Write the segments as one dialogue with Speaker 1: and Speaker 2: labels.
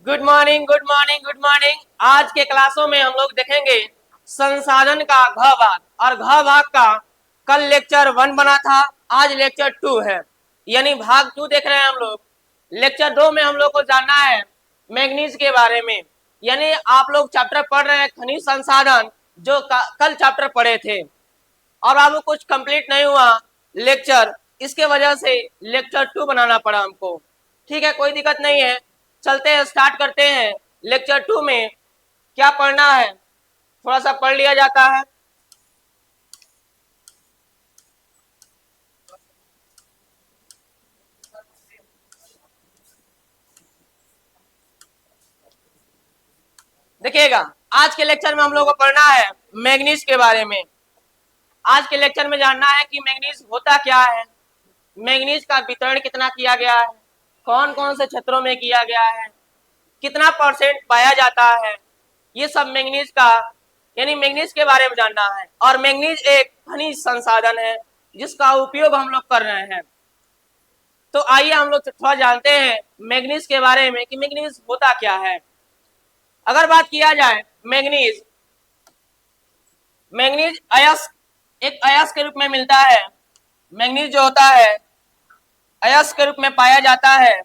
Speaker 1: Good morning, good morning, good morning. आज के क्लासों में हम लोग देखेंगे संसाधन का घ भाग, और घ भाग का कल लेक्चर 1 बना था, आज लेक्चर 2 है, यानी भाग 2 देख रहे हैं हम लोग। लेक्चर 2 में हम लोग को जानना है मैग्नीज के बारे में, यानी आप लोग चैप्टर पढ़ रहे हैं खनिज संसाधन, जो कल चैप्टर पढ़े थे और आपको कुछ कंप्लीट नहीं हुआ लेक्चर, इसके वजह से लेक्चर 2 बनाना पड़ा हमको। ठीक है, कोई दिक्कत नहीं है, चलते हैं, स्टार्ट करते हैं। लेक्चर 2 में क्या पढ़ना है, थोड़ा सा पढ़ लिया जाता है। देखिएगा, आज के लेक्चर में हम लोग को पढ़ना है मैग्नीज के बारे में। आज के लेक्चर में जानना है कि मैग्नीज होता क्या है, मैग्नीज का वितरण कितना किया गया है, कौन कौन से क्षेत्रों में किया गया है, कितना परसेंट पाया जाता है, ये सब मैग्नीज का, यानी मैग्नीज के बारे में जानना है। और मैग्नीज एक खनिज संसाधन है जिसका उपयोग हम लोग कर रहे हैं। तो आइए हम लोग थोड़ा जानते हैं मैग्नीज के बारे में कि मैग्नीज होता क्या है। अगर बात किया जाए मैग्नीज, मैग्नीज अयस्क, एक अयस्क के रूप में मिलता है। मैग्नीज जो होता है अयस्क के रूप में पाया जाता है।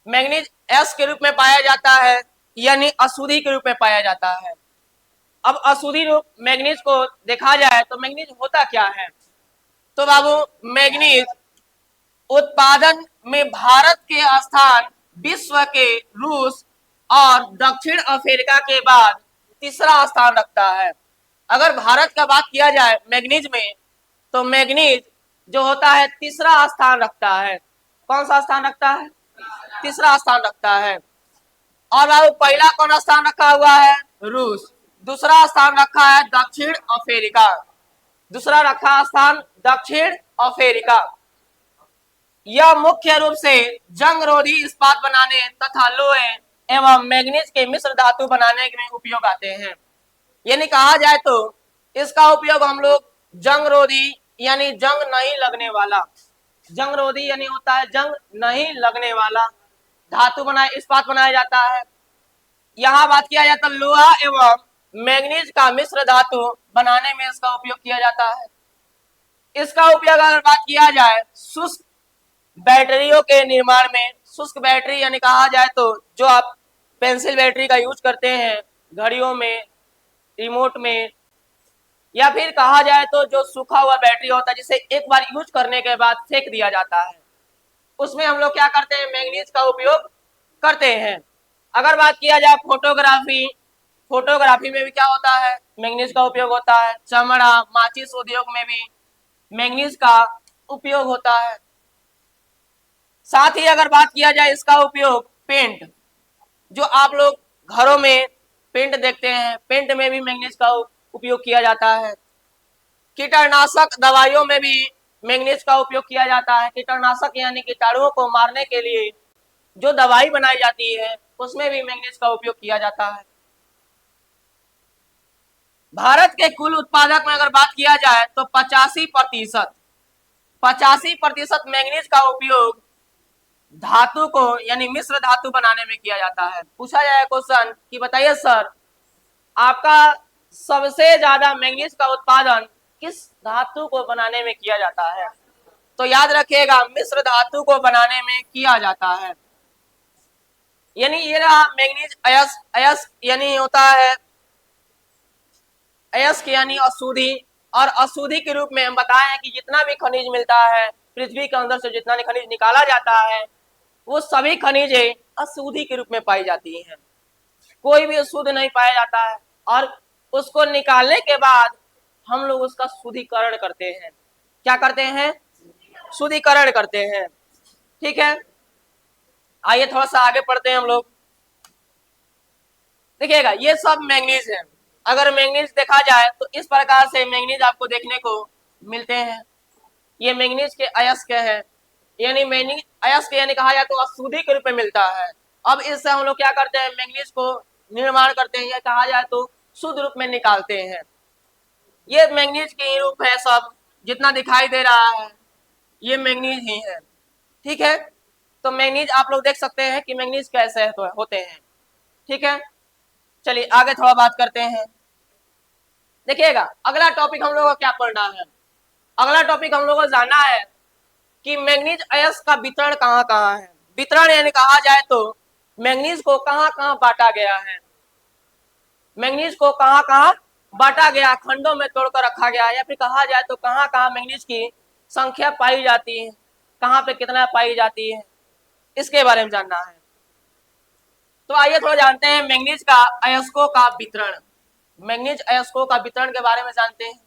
Speaker 1: मैग्नीज एस के रूप में पाया जाता है, यानी अशुद्धि के रूप में पाया जाता है। अब अशुद्धि रूप मैग्नीज को देखा जाए तो मैग्नीज होता क्या है, तो बाबू मैग्नीज उत्पादन में भारत के स्थान विश्व के रूस और दक्षिण अफ्रीका के बाद तीसरा स्थान रखता है। अगर भारत का बात किया जाए मैग्नीज में, तो मैग्नीज जो होता है तीसरा स्थान रखता है। कौन सा स्थान रखता है? तीसरा स्थान रखता है। और बाबू पहला कौन स्थान रखा हुआ है? रूस। दूसरा स्थान रखा है दक्षिण अफ्रीका। दूसरा रखा स्थान दक्षिण अफ्रीका। यह मुख्य रूप से जंग रोधी इस्पात बनाने तथा लोहे एवं मैग्नीज के मिश्र धातु बनाने में उपयोग आते हैं। यानी कहा जाए तो इसका उपयोग हम लोग जंग रोधी, यानी जंग नहीं लगने वाला, जंग रोधी यानी होता है जंग नहीं लगने वाला धातु बनाए, इस्पात बनाया जाता है। यहाँ बात किया जाता है लोहा एवं मैग्नीज का मिश्र धातु बनाने में इसका उपयोग किया जाता है। इसका उपयोग अगर बात किया जाए शुष्क बैटरियों के निर्माण में, शुष्क बैटरी यानी कहा जाए तो जो आप पेंसिल बैटरी का यूज करते हैं घड़ियों में, रिमोट में, या फिर कहा जाए तो जो सूखा हुआ बैटरी होता है जिसे एक बार यूज करने के बाद फेंक दिया जाता है, उसमें हम लोग क्या करते हैं? मैग्नीज का उपयोग करते हैं। अगर बात किया जाए फोटोग्राफी, फोटोग्राफी में भी क्या होता है? मैग्नीज का उपयोग होता है। चमड़ा, माचिस उद्योग में भी मैग्नीज का उपयोग होता है। साथ ही अगर बात किया जाए इसका उपयोग पेंट, जो आप लोग घरों में पेंट देखते हैं, पेंट में भी मैग्नीज का उपयोग किया जाता है। कीटनाशक दवाइयों में भी मैग्नीज का उपयोग किया जाता है। कीटनाशक यानी कीटाणुओं को मारने के लिए जो दवाई बनाई जाती है उसमें भी मैग्नीज का उपयोग किया जाता है। भारत के कुल उत्पादक में अगर बात किया जाए तो 85% मैग्नीज का उपयोग धातु को, यानी मिश्र धातु बनाने में किया जाता है। पूछा जाए क्वेश्चन कि बताइए सर, आपका सबसे ज्यादा मैग्नीज का उत्पादन किस धातु को बनाने में किया जाता है? तो याद रखिएगा मिश्र धातु को बनाने में किया जाता है। यानी ये रहा मैग्नीज अयस्क। अयस्क यानी होता है अयस्क यानी अशुद्धि, और अशुद्धि के रूप में हम बताए हैं कि जितना भी खनिज मिलता है पृथ्वी के अंदर से, जितना भी खनिज निकाला जाता है वो सभी खनिजें अशुद्धि के रूप में पाई जाती हैं। कोई भी शुद्ध नहीं पाया जाता है, और उसको निकालने के बाद हम लोग उसका शुद्धिकरण करते हैं। क्या करते हैं? शुद्धिकरण करते हैं। ठीक है, आइए थोड़ा सा आगे पढ़ते हैं हम लोग। देखिएगा ये सब मैग्नीज है। अगर मैग्नीज देखा जाए तो इस प्रकार से मैग्नीज आपको देखने को मिलते हैं। ये मैग्नीज के अयस्क है, यानी मैग्नीज अयस्क यानी कहा जाए तो अशुद्धि के रूप में मिलता है। अब इससे हम लोग क्या करते हैं? मैग्नीज को निर्माण करते हैं, या कहा जाए तो शुद्ध रूप में निकालते हैं। ये मैग्नीज के रूप है, सब जितना दिखाई दे रहा है ये मैग्नीज ही है। ठीक है, तो मैग्नीज आप लोग देख सकते हैं कि मैग्नीज कैसे होते हैं। ठीक है, चलिए आगे थोड़ा बात करते हैं। देखिएगा अगला टॉपिक हम लोग को क्या पढ़ना है। अगला टॉपिक हम लोग को जानना है कि मैग्नीज अयस्क का वितरण कहाँ कहाँ है। वितरण यानी कहा जाए तो मैग्नीज को कहाँ कहाँ बांटा गया है, मैग्नीज को कहाँ कहाँ बांटा गया, खंडों में तोड़कर रखा गया, या फिर कहा जाए तो कहाँ कहाँ मैग्नीज की संख्या पाई जाती है, कहाँ पे कितना पाई जाती है, इसके बारे में जानना है। तो आइए थोड़ा जानते हैं मैग्नीज का अयस्कों का वितरण। मैग्नीज अयस्कों का वितरण के बारे में जानते हैं।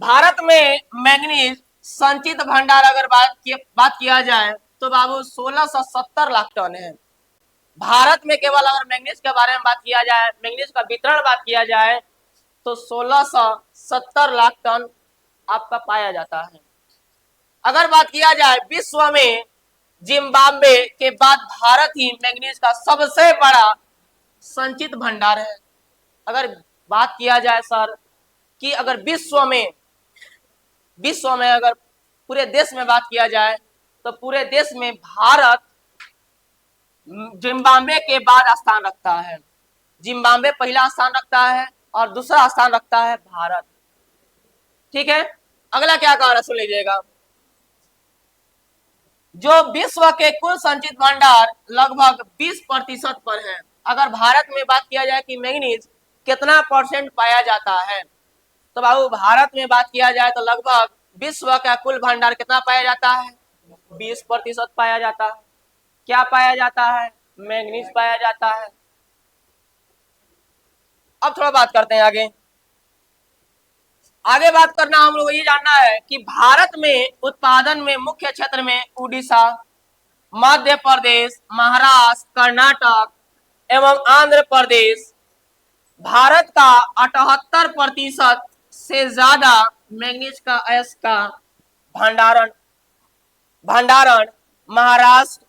Speaker 1: भारत में मैग्नीज संचित भंडार अगर बात किया जाए तो बाबू 1670 लाख टन है। भारत में केवल अगर मैग्नीज के बारे में बात किया जाए, मैग्नीज का वितरण बात किया जाए तो 1670 लाख टन आपका पाया जाता है। अगर बात किया जाए विश्व में जिम्बाब्वे के बाद भारत ही मैग्नीज का सबसे बड़ा संचित भंडार है। अगर बात किया जाए सर कि अगर विश्व में अगर पूरे देश में बात किया जाए तो पूरे देश में भारत जिम्बाब्वे के बाद स्थान रखता है। जिम्बाब्वे पहला स्थान रखता है और दूसरा स्थान रखता है भारत। ठीक है, अगला क्या कह रहा सुन लीजिएगा। जो विश्व के कुल संचित भंडार लगभग 20% पर है। अगर भारत में बात किया जाए कि मैग्नीज कितना परसेंट पाया जाता है, तो बाबू भारत में बात किया जाए तो लगभग विश्व का कुल भंडार कितना पाया जाता है, 20% पाया जाता है। क्या पाया जाता है, मैग्नीज पाया जाता है। अब थोड़ा बात करते हैं आगे बात करना हम लोग ये जानना है कि भारत में उत्पादन में मुख्य क्षेत्र में उड़ीसा, मध्य प्रदेश, महाराष्ट्र, कर्नाटक एवं आंध्र प्रदेश, भारत का 78% से ज्यादा मैग्नीज का अयस्क का भंडारण महाराष्ट्र,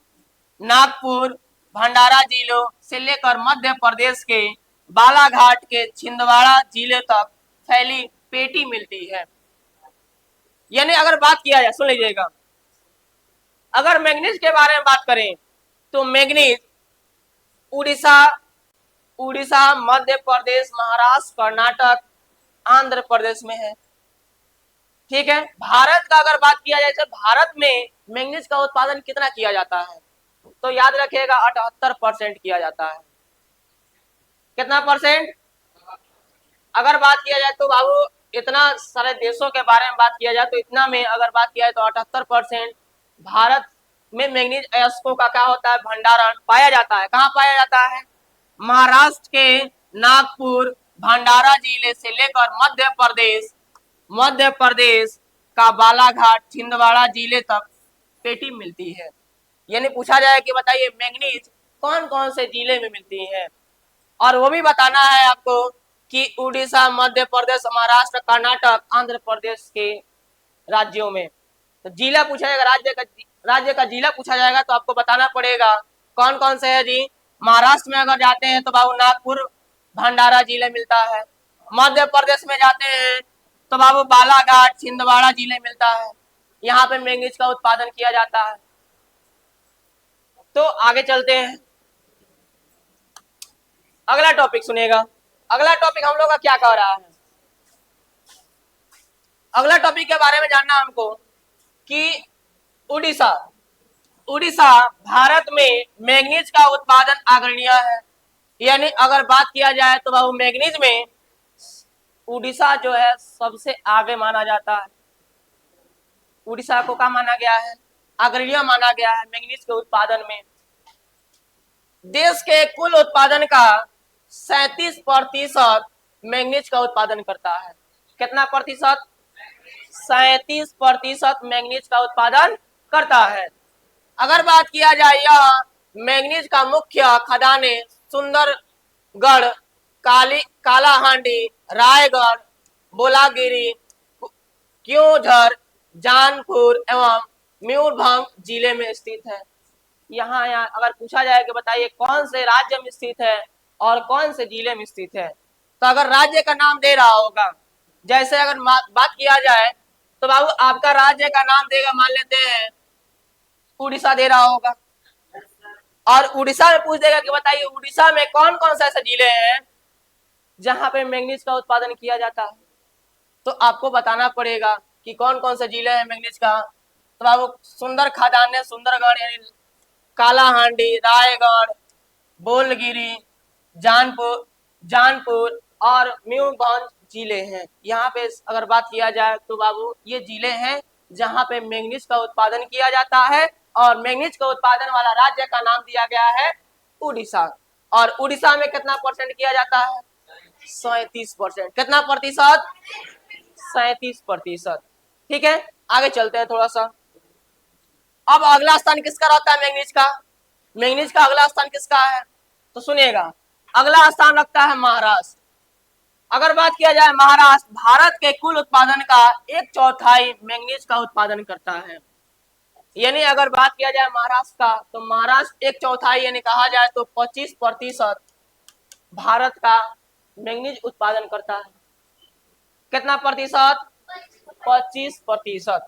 Speaker 1: नागपुर, भंडारा जिलों से लेकर मध्य प्रदेश के बालाघाट के छिंदवाड़ा जिले तक फैली पेटी मिलती है। यानी अगर बात किया जाए, सुन लीजिएगा, अगर मैग्नीज के बारे में बात करें तो मैग्नीज उड़ीसा, मध्य प्रदेश, महाराष्ट्र, कर्नाटक, आंध्र प्रदेश में है। ठीक है, भारत का अगर बात किया जाए तो भारत में मैग्नीज का उत्पादन कितना किया जाता है, तो याद रखिएगा 78% किया जाता है। कितना परसेंट? अगर बात किया जाए तो बाबू इतना सारे देशों के बारे में बात किया जाए तो इतना में अगर बात किया जाए तो 78% भारत में मैग्नीज अयस्कों का क्या होता है, भंडारण पाया जाता है। कहाँ पाया जाता है, महाराष्ट्र के नागपुर, भंडारा जिले से लेकर मध्य प्रदेश का बालाघाट, छिंदवाड़ा जिले तक पेटी मिलती है। यानी पूछा जाए कि बताइए मैग्नीज कौन कौन से जिले में मिलती है, और वो भी बताना है आपको कि उड़ीसा, मध्य प्रदेश, महाराष्ट्र, कर्नाटक, आंध्र प्रदेश के राज्यों में। तो जिला पूछा जाएगा, राज्य का जिला पूछा जाएगा तो आपको बताना पड़ेगा कौन कौन से है जी। महाराष्ट्र में अगर जाते हैं तो बाबू नागपुर, भंडारा जिले मिलता है। मध्य प्रदेश में जाते हैं तो बाबू बालाघाट, छिंदवाड़ा जिले मिलता है। यहाँ पे मैग्नीज का उत्पादन किया जाता है। तो आगे चलते हैं, अगला टॉपिक सुनिएगा। अगला टॉपिक हम लोग का क्या कह रहा है, अगला टॉपिक के बारे में जानना हमको कि उड़ीसा भारत में मैग्नीज का उत्पादन अग्रणीय है। यानी अगर बात किया जाए तो बाबू मैग्नीज में उड़ीसा जो है सबसे आगे माना जाता है। उड़ीसा को क्या माना गया है, अग्रणीय माना गया है मैग्नीज के उत्पादन में। देश के कुल उत्पादन का 37% मैग्नीज का उत्पादन करता है। कितना प्रतिशत, 37% मैग्नीज का उत्पादन करता है। अगर बात किया जाए यह मैग्नीज का मुख्य खदाने सुंदरगढ़, कालाहांडी, रायगढ़, बोलागिरी, क्योंझर, जानपुर एवं मयूरभंज जिले में स्थित है। यहाँ अगर पूछा जाए कि बताइए कौन से राज्य में स्थित है और कौन से जिले में स्थित है, तो अगर राज्य का नाम दे रहा होगा, जैसे अगर बात किया जाए तो बाबू आपका राज्य का नाम देगा, मान लेते हैं उड़ीसा दे रहा होगा, और उड़ीसा में पूछ देगा कि बताइए उड़ीसा में कौन कौन से ऐसे जिले हैं जहां पे मैंगनीज का उत्पादन किया जाता है। तो आपको बताना पड़ेगा कि कौन कौन से जिले हैं मैंगनीज का। तो बाबू सुंदर खदान है, सुंदरगढ़ यानी कालाहांडी, रायगढ़, बोलगिरी, जानपुर जानपुर और मयूरभंज जिले हैं। यहाँ पे अगर बात किया जाए तो बाबू ये जिले हैं जहाँ पे मैंगनीज का उत्पादन किया जाता है, और मैंगनीज का उत्पादन वाला राज्य का नाम दिया गया है उड़ीसा। और उड़ीसा में कितना परसेंट किया जाता है? 37%। कितना प्रतिशत? 37%। ठीक है, आगे चलते हैं थोड़ा सा। अब अगला स्थान किसका रहता है मैंगनीज का? मैंगनीज का अगला स्थान किसका है? तो सुनिएगा, अगला स्थान रखता है महाराष्ट्र। अगर बात किया जाए महाराष्ट्र भारत के कुल उत्पादन का 1/4 मैंगनीज का उत्पादन करता है। यानी अगर बात किया जाए महाराष्ट्र का, तो महाराष्ट्र 1/4 यानी कहा जाए तो 25% भारत का मैंगनीज उत्पादन करता है। कितना प्रतिशत? 25%।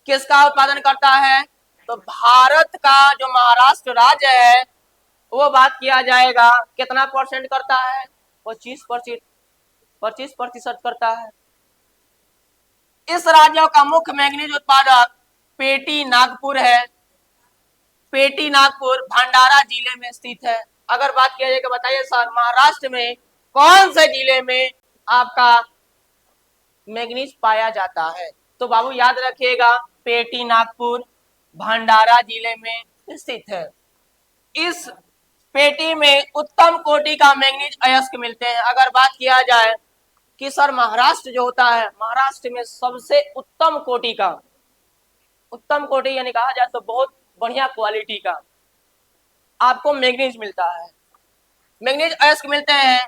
Speaker 1: किसका उत्पादन करता है? तो भारत का जो महाराष्ट्र राज्य है वो बात किया जाएगा कितना परसेंट करता है? 25% करता है। इस राज्य का मुख्य मैंगनीज उत्पादक पेटी नागपुर है। पेटी नागपुर भंडारा जिले में स्थित है। अगर बात किया जाए कि बताइए सर महाराष्ट्र में कौन से जिले में आपका मैंगनीज पाया जाता है? तो बाबू याद रखिएगा पेटी नागपुर भंडारा जिले में स्थित है। इस पेटी में उत्तम कोटि का मैंगनीज अयस्क मिलते हैं। अगर बात किया जाए कि सर महाराष्ट्र जो होता है, महाराष्ट्र में सबसे उत्तम कोटि का, उत्तम कोटि यानी कहा जाए तो बहुत बढ़िया क्वालिटी का आपको मैंगनीज मिलता है। मैंगनीज अयस्क मिलते हैं।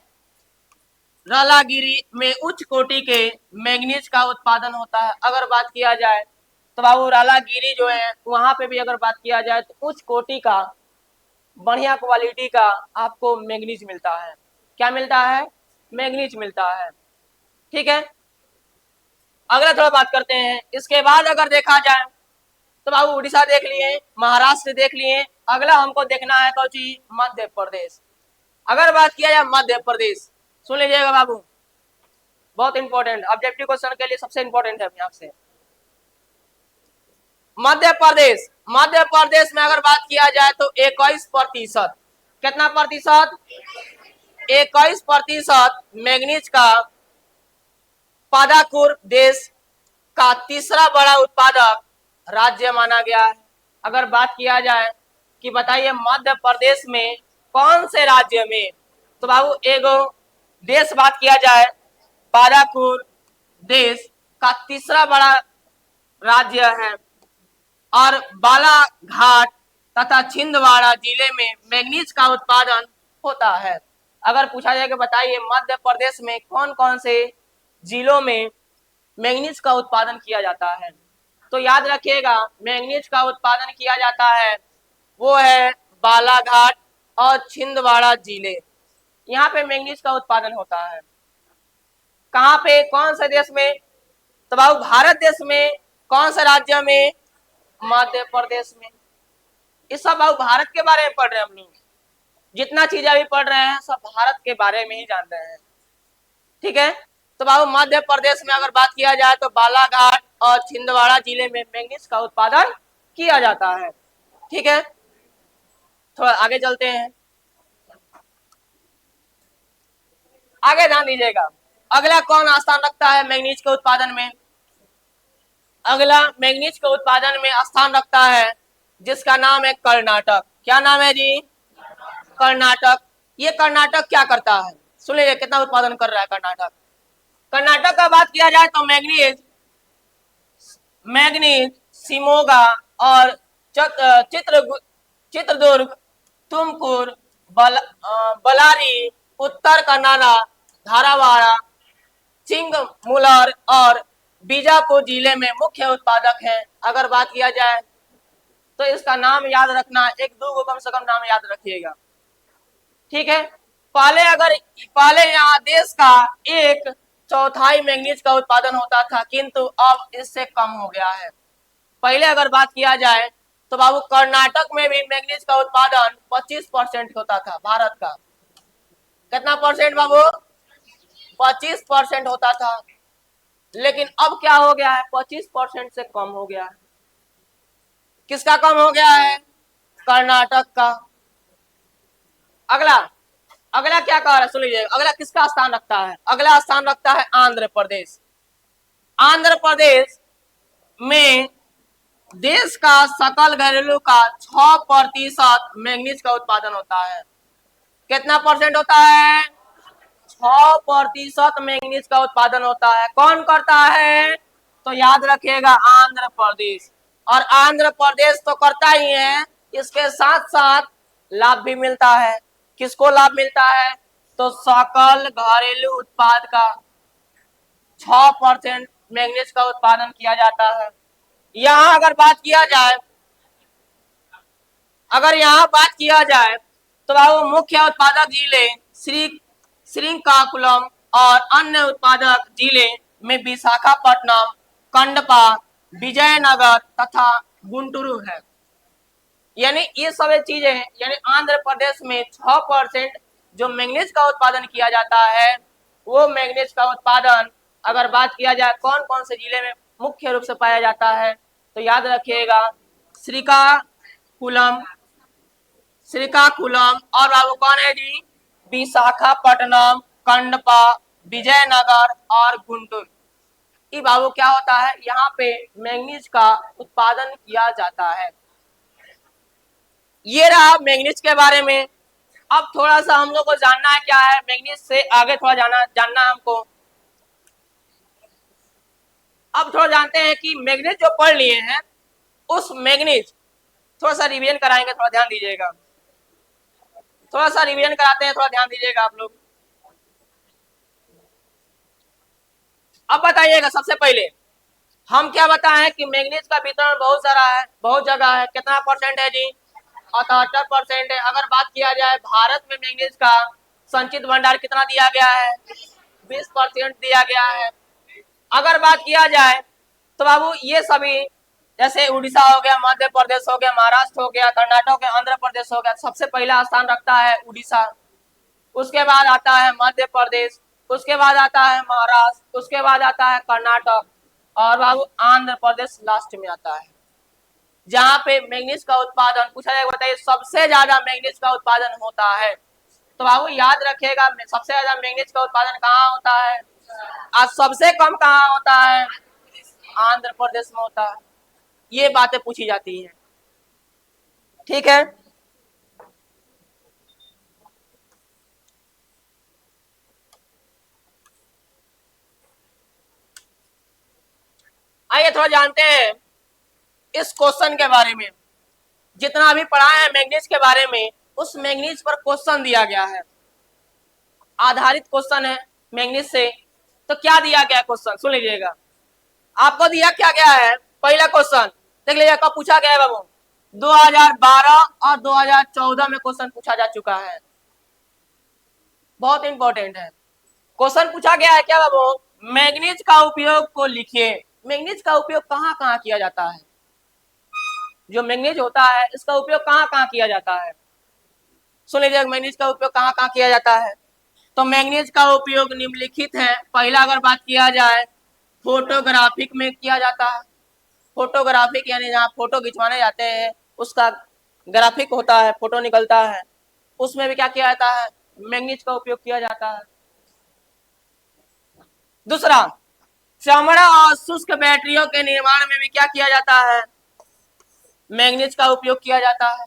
Speaker 1: रालागिरी में उच्च कोटि के मैंगनीज का उत्पादन होता है। अगर बात किया जाए तो बाबू रालागिरी जो है वहां पे भी अगर बात किया जाए तो उच्च कोटि का बढ़िया क्वालिटी का आपको मैंगनीज मिलता है। क्या मिलता है? मैंगनीज मिलता है। ठीक है, अगला थोड़ा बात करते हैं। इसके बाद अगर देखा जाए तो बाबू उड़ीसा देख लिए, महाराष्ट्र देख लिए, अगला हमको देखना है तो जी मध्य प्रदेश। अगर बात किया जाए मध्य प्रदेश, सुन लीजिएगा बाबू, बहुत इंपॉर्टेंट ऑब्जेक्टिव क्वेश्चन के लिए सबसे इंपॉर्टेंट है यहाँ से। मध्य प्रदेश, मध्य प्रदेश में अगर बात किया जाए तो 21%। कितना प्रतिशत? 21% मैंगनीज का पादाकुर देश का तीसरा बड़ा उत्पादक राज्य माना गया है। अगर बात किया जाए कि बताइए मध्य प्रदेश में कौन से राज्य में, तो बाबू एगो देश बात किया जाए पादाकुर देश का तीसरा बड़ा राज्य है, और बालाघाट तथा छिंदवाड़ा जिले में मैंगनीज का उत्पादन होता है। अगर पूछा जाए कि बताइए मध्य प्रदेश में कौन कौन से जिलों में मैंगनीज का उत्पादन किया जाता है, तो याद रखिएगा मैंगनीज का उत्पादन किया जाता है वो है बालाघाट और छिंदवाड़ा जिले। यहाँ पे मैंगनीज का उत्पादन होता है। कहाँ पे? कौन से देश में? तो बाबू भारत देश में। कौन से राज्य में? मध्य प्रदेश में। इस सब बाबू भारत के बारे में पढ़ रहे हैं हम लोग, जितना चीजें अभी पढ़ रहे हैं सब भारत के बारे में ही जान रहे हैं। ठीक है, तो बाबू मध्य प्रदेश में अगर बात किया जाए तो बालाघाट और छिंदवाड़ा जिले में मैंगनीज का उत्पादन किया जाता है। ठीक है, थोड़ा आगे चलते हैं, आगे ध्यान दीजिएगा। अगला कौन स्थान रखता है मैंगनीज के उत्पादन में? अगला मैंगनीज के उत्पादन में स्थान रखता है जिसका नाम है कर्नाटक। क्या नाम है जी? कर्नाटक। ये कर्नाटक क्या करता है? सुन लीजिए कितना उत्पादन कर रहा है कर्नाटक। कर्नाटक का बात किया जाए तो मैंगनीज, मैंगनीज शिमोगा और चित्रदुर्ग, तुमकुर, बलारी, उत्तर कन्नड़ा, धारवाड़ा, चिंगमुलर और बीजापुर जिले में मुख्य उत्पादक हैं। अगर बात किया जाए तो इसका नाम याद रखना, एक दो को कम से कम नाम याद रखिएगा। ठीक है, पहले यहाँ देश का एक चौथाई मैंगनीज का उत्पादन होता था, किंतु अब इससे कम हो गया है। पहले अगर बात किया जाए तो बाबू कर्नाटक में भी मैंगनीज का उत्पादन 25% होता था भारत का। कितना परसेंट बाबू? 25% होता था। लेकिन अब क्या हो गया है? 25% से कम हो गया है। किसका कम हो गया है? कर्नाटक का। अगला अगला क्या कह रहा है सुन लीजिए, अगला किसका स्थान रखता है? अगला स्थान रखता है आंध्र प्रदेश। आंध्र प्रदेश में देश का सकल घरेलू का 6% मैंगनीज का उत्पादन होता है। कितना परसेंट होता है? 6% मैंगनीज का उत्पादन होता है। कौन करता है? तो याद रखिएगा आंध्र प्रदेश। और आंध्र प्रदेश तो करता ही है, इसके साथ साथ लाभ भी मिलता है। किसको लाभ मिलता है? तो सकल घरेलू उत्पाद का 6% मैंगनीज का उत्पादन किया जाता है। यहां अगर यहाँ बात किया जाए तो बाबू मुख्य उत्पादक जिले श्रीकाकुलम और अन्य उत्पादक जिले में विशाखापट्टनम, कंडपा, विजयनगर तथा गुंटूरू है। यानी ये सभी चीजें, यानी आंध्र प्रदेश में 6% जो मैंगनीज का उत्पादन किया जाता है, वो मैंगनीज का उत्पादन अगर बात किया जाए कौन कौन से जिले में मुख्य रूप से पाया जाता है, तो याद रखिएगा श्रीकाकुलम और बाबू कौन है जी? विशाखापट्टनम, कंडपा, विजयनगर और गुंटूर। ये बाबू क्या होता है? यहाँ पे मैंगनीज का उत्पादन किया जाता है। ये रहा मैंगनीज के बारे में। अब थोड़ा सा हम लोग को जानना है क्या है मैंगनीज से आगे, थोड़ा जानना है हमको। अब थोड़ा जानते हैं कि मैंगनीज जो पढ़ लिए हैं, उस मैंगनीज थोड़ा सा रिवीजन कराएंगे, थोड़ा ध्यान दीजिएगा। थोड़ा सा रिवीजन कराते हैं, थोड़ा ध्यान दीजिएगा आप लोग। अब बताइएगा, सबसे पहले हम क्या बताएं कि मैंगनीज का वितरण बहुत सारा है, बहुत जगह है। कितना परसेंट है जी? 78% है। अगर बात किया जाए भारत में मैंगनीज का संचित भंडार कितना दिया गया है? 20% दिया गया है। अगर बात किया जाए तो बाबू ये सभी, जैसे उड़ीसा हो गया, मध्य प्रदेश हो गया, महाराष्ट्र हो गया, कर्नाटक हो गया, आंध्र प्रदेश हो गया, सबसे पहला स्थान रखता है उड़ीसा। उसके बाद आता है मध्य प्रदेश, उसके बाद आता है महाराष्ट्र, उसके बाद आता है कर्नाटक, और बाबू आंध्र प्रदेश लास्ट में आता है, जहां पे मैंगनीज का उत्पादन पूछा जाएगा। बताइए सबसे ज्यादा मैंगनीज का उत्पादन होता है। तो बाबू याद रखिएगा, सबसे ज्यादा मैंगनीज का उत्पादन कहाँ होता है और सबसे कम कहाँ होता है? आंध्र प्रदेश में होता है। ये बातें पूछी जाती हैं, ठीक है। आइए थोड़ा जानते हैं इस क्वेश्चन के बारे में। जितना अभी पढ़ा है मैंगनीज के बारे में, उस मैंगनीज पर क्वेश्चन दिया गया है, आधारित क्वेश्चन है मैंगनीज से। तो क्या दिया गया क्वेश्चन सुन लीजिएगा। आपको दिया क्या गया है? पहला क्वेश्चन देख लीजिए, कब पूछा गया है बाबू? 2012 और 2014 में क्वेश्चन पूछा जा चुका है। बहुत इंपॉर्टेंट है। क्वेश्चन पूछा गया है क्या बाबू? मैंगनीज का उपयोग को लिखिए। मैंगनीज का उपयोग कहाँ कहाँ किया जाता है? जो मैंगनीज होता है इसका उपयोग कहाँ कहाँ किया जाता है? सुन लीजिए, मैंगनीज का उपयोग कहाँ कहाँ किया जाता है। तो मैंगनीज का उपयोग निम्नलिखित है। पहला अगर बात किया जाए, फोटोग्राफिक में किया जाता है। फोटोग्राफिक यानी जहाँ फोटो खिंचवाने जाते हैं, उसका ग्राफिक होता है, फोटो निकलता है, उसमें भी क्या किया जाता है? मैंगनीज का उपयोग किया जाता है। दूसरा, चमड़ा और शुष्क बैटरियों के निर्माण में भी क्या किया जाता है? मैंगनीज का उपयोग किया जाता है।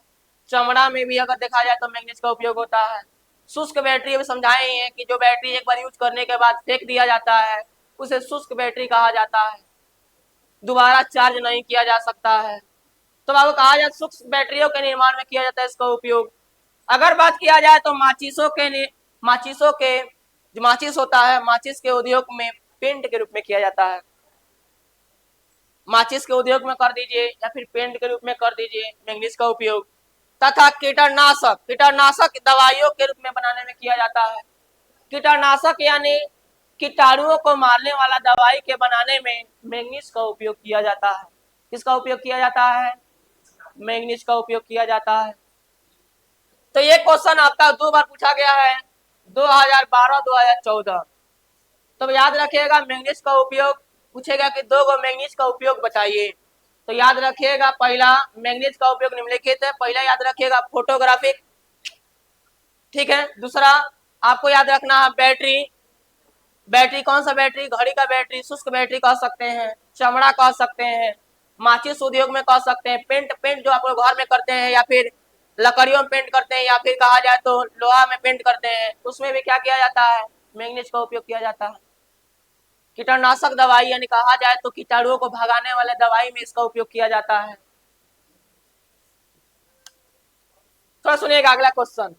Speaker 1: चमड़ा में भी अगर देखा जाए तो मैंगनीज का उपयोग होता है। शुष्क बैटरी भी समझाए हैं कि जो बैटरी एक बार यूज करने के बाद फेंक दिया जाता है, उसे शुष्क बैटरी कहा जाता है, दोबारा चार्ज नहीं किया जा सकता है। तो बाबू कहा जाए शुष्क बैटरियों के निर्माण में किया जाता है इसका उपयोग। अगर बात किया जाए तो माचिसों के जो माचिस होता है, माचिस के उद्योग में पेंट के रूप में किया जाता है। माचिस के उद्योग में कर दीजिए या फिर पेंट के रूप में कर दीजिए मैंगनीज का उपयोग। तथा कीटनाशक दवाइयों के रूप में बनाने में किया जाता है। कीटनाशक यानी कीटाणुओं को मारने वाला दवाई के बनाने में मैंगनीज का उपयोग किया जाता है। किसका उपयोग किया जाता है? मैंगनीज का उपयोग किया जाता है। तो ये क्वेश्चन आपका 2 बार पूछा गया है, 2012 2014। तो याद रखिएगा मैंगनीज का उपयोग पूछेगा कि 2 गो मैंगनीज का उपयोग बताइए। तो याद रखिएगा पहला मैंगनीज का उपयोग निम्नलिखित है। पहला याद रखिएगा फोटोग्राफिक, ठीक है। दूसरा आपको याद रखना है बैटरी। बैटरी कौन सा बैटरी? घड़ी का बैटरी, शुष्क बैटरी कह सकते हैं, चमड़ा कह सकते हैं, माचिस उद्योग में कह सकते हैं, पेंट जो आप लोग घर में करते हैं या फिर लकड़ियों में पेंट करते हैं या फिर कहा जाए तो लोहा में पेंट करते हैं, उसमें भी क्या किया जाता है? मैंगनीज का उपयोग किया जाता है। कीटनाशक दवाई यानी कहा जाए तो कीटाणुओं को भगाने वाले दवाई में इसका उपयोग किया जाता है। थोड़ा सुनिएगा अगला क्वेश्चन।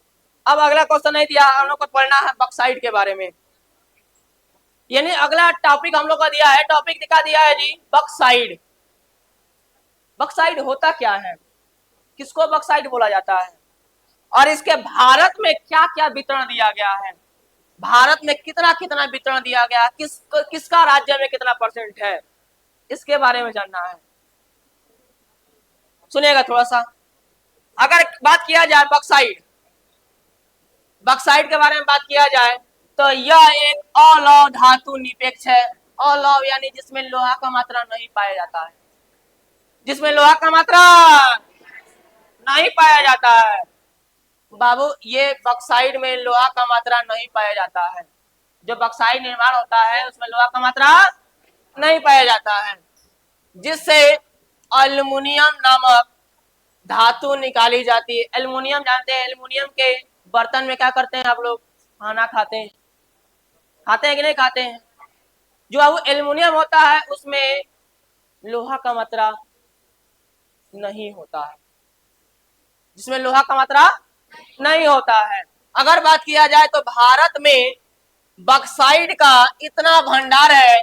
Speaker 1: अब अगला क्वेश्चन नहीं दिया, हम लोग को पढ़ना है बॉक्साइट के बारे में। यानी अगला टॉपिक हम लोग का दिया है, टॉपिक दिखा दिया है जी बॉक्साइट। बॉक्साइट होता क्या है, किसको बॉक्साइट बोला जाता है, और इसके भारत में क्या क्या वितरण दिया गया है, भारत में कितना कितना वितरण दिया गया, किसका राज्य में कितना % है, इसके बारे में जानना है। सुनिएगा थोड़ा सा। अगर बात किया जाए बॉक्साइट के बारे में बात किया जाए तो यह एक अलौह धातु निरपेक्ष है। अलौह यानी जिसमें लोहा का मात्रा नहीं पाया जाता है, जिसमें लोहा का मात्रा नहीं पाया जाता है। बाबू ये बॉक्साइट में लोहा का मात्रा नहीं पाया जाता है। जो बॉक्साइट निर्माण होता है उसमें लोहा का मात्रा नहीं पाया जाता है, जिससे एल्युमिनियम नामक धातु निकाली जाती है। एल्युमिनियम जानते हैं, एल्युमिनियम के बर्तन में क्या करते हैं आप लोग? खाना खाते हैं, खाते हैं कि नहीं खाते हैं? जो अब एल्युमिनियम होता है उसमें लोहा का मात्रा नहीं होता है, जिसमें लोहा का मात्रा नहीं होता है। अगर बात किया जाए तो भारत में बॉक्साइट का इतना भंडार है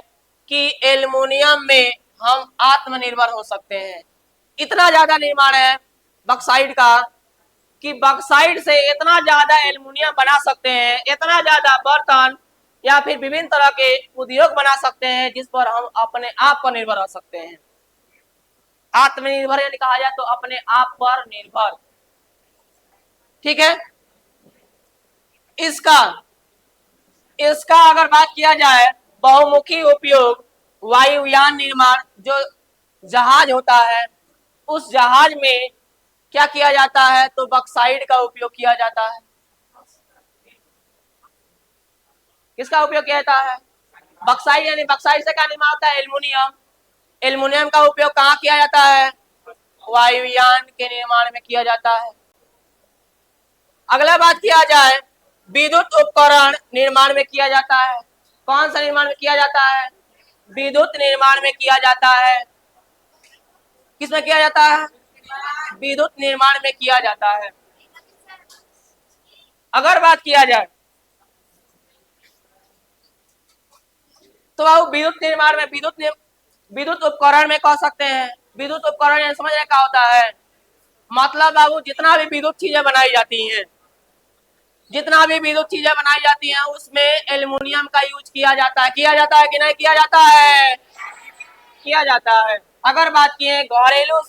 Speaker 1: कि एल्युमिनियम में हम आत्मनिर्भर हो सकते हैं। इतना ज्यादा निर्माण है बॉक्साइट का कि बॉक्साइट से इतना ज्यादा एल्युमिनियम बना सकते हैं, इतना ज्यादा बर्तन या फिर विभिन्न तरह के उद्योग बना सकते हैं जिस पर हम अपने आप पर निर्भर हो सकते हैं। आत्मनिर्भर यानी कहा जाए तो अपने आप पर निर्भर, ठीक है। इसका अगर बात किया जाए बहुमुखी उपयोग, वायुयान निर्माण, जो जहाज होता है उस जहाज में क्या किया जाता है? तो बॉक्साइट का उपयोग किया जाता है। किसका उपयोग किया जाता है? बॉक्साइट, यानी बॉक्साइट से क्या निर्माण होता है? एल्युमिनियम। एल्युमिनियम का उपयोग कहाँ किया जाता है? वायुयान के निर्माण में किया जाता है। अगला बात किया जाए विद्युत उपकरण निर्माण में किया जाता है। कौन सा निर्माण में किया जाता है? विद्युत निर्माण में किया जाता है। किसमें किया जाता है? विद्युत निर्माण में किया जाता है। अगर बात किया जाए तो अब विद्युत निर्माण में विद्युत उपकरण में कह सकते हैं। विद्युत उपकरण समझ रहे क्या होता है? मतलब बाबू जितना भी विद्युत चीजें बनाई जाती हैं, जितना भी विद्युत चीजें बनाई जाती हैं उसमें एल्युमिनियम का यूज किया जाता है। किया जाता है कि नहीं किया जाता है? किया जाता है। अगर बात की घरेलू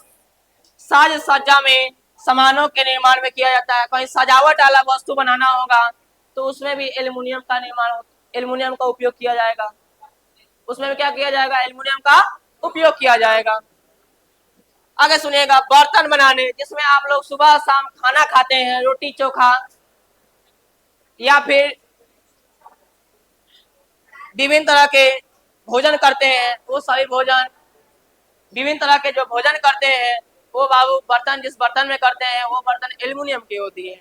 Speaker 1: साज सज्जा में सामानों के निर्माण में किया जाता है, कहीं सजावट वाला वस्तु बनाना होगा तो उसमें भी एल्युमिनियम का निर्माण, एल्युमिनियम का उपयोग किया जाएगा। उसमें भी क्या किया जाएगा? एल्युमिनियम का उपयोग किया जाएगा। आगे सुनिएगा बर्तन बनाने, जिसमें आप लोग सुबह शाम खाना खाते हैं, रोटी चोखा या फिर विभिन्न तरह के भोजन करते हैं, वो सभी भोजन, विभिन्न तरह के जो भोजन करते हैं वो बाबू बर्तन, जिस बर्तन में करते हैं वो बर्तन एल्युमिनियम की होती है।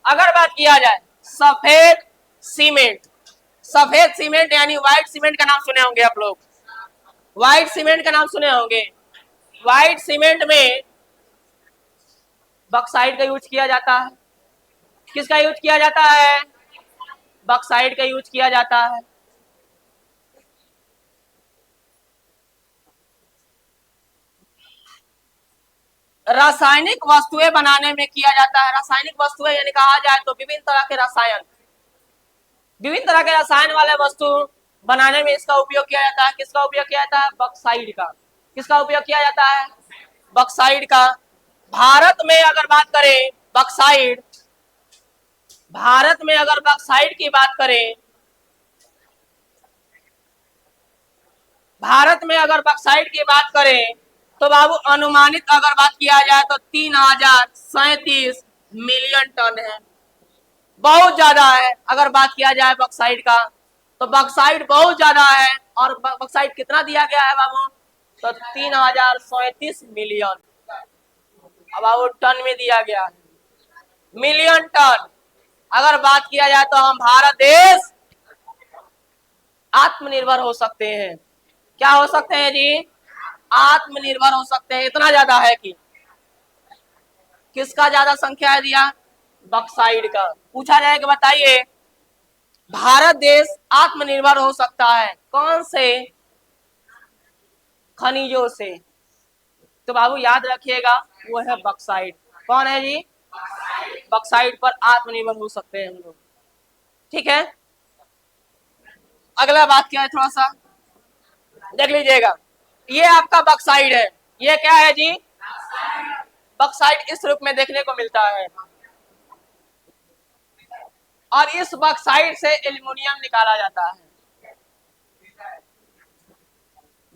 Speaker 1: अगर बात किया जाए सफेद सीमेंट, सफेद सीमेंट यानी व्हाइट सीमेंट का नाम सुने होंगे आप लोग, व्हाइट सीमेंट का नाम सुने होंगे। व्हाइट सीमेंट में बॉक्साइट का यूज किया जाता है। किसका यूज किया जाता है? बॉक्साइट का यूज किया जाता है। रासायनिक वस्तुएं बनाने में किया जाता है। रासायनिक वस्तुएं यानी कहा जाए तो विभिन्न तरह के रसायन, विभिन्न तरह के रसायन वाले वस्तु बनाने में इसका उपयोग किया जाता है। किसका उपयोग किया जाता है? बॉक्साइट का। किसका उपयोग किया जाता है? बॉक्साइट का। भारत में अगर बात करें बॉक्साइट, भारत में अगर बॉक्साइट की बात करें, भारत में अगर बॉक्साइट की बात करें तो बाबू अनुमानित अगर बात किया जाए तो 3037 मिलियन टन है। बहुत ज्यादा है। अगर बात किया जाए बॉक्साइट का तो बॉक्साइट बहुत ज्यादा है। और बॉक्साइट कितना दिया गया है बाबू? तो 3037 मिलियन। अब बाबू टन में दिया गया है, मिलियन टन। अगर बात किया जाए तो हम भारत देश आत्मनिर्भर हो सकते हैं। क्या हो सकते हैं जी? आत्मनिर्भर हो सकते हैं। इतना ज्यादा है कि किसका ज्यादा संख्या है दिया? बॉक्साइट का। पूछा जाए कि बताइए भारत देश आत्मनिर्भर हो सकता है कौन से खनिजों से? तो बाबू याद रखिएगा वो है बॉक्साइट। कौन है जी? बॉक्साइट पर आत्मनिर्भर हो सकते हैं हम लोग। ठीक है, अगला बात क्या है थोड़ा सा देख लीजिएगा। ये आपका बॉक्साइट है। ये क्या है जी? बॉक्साइट इस रूप में देखने को मिलता है और इस बॉक्साइट से एल्युमिनियम निकाला जाता है।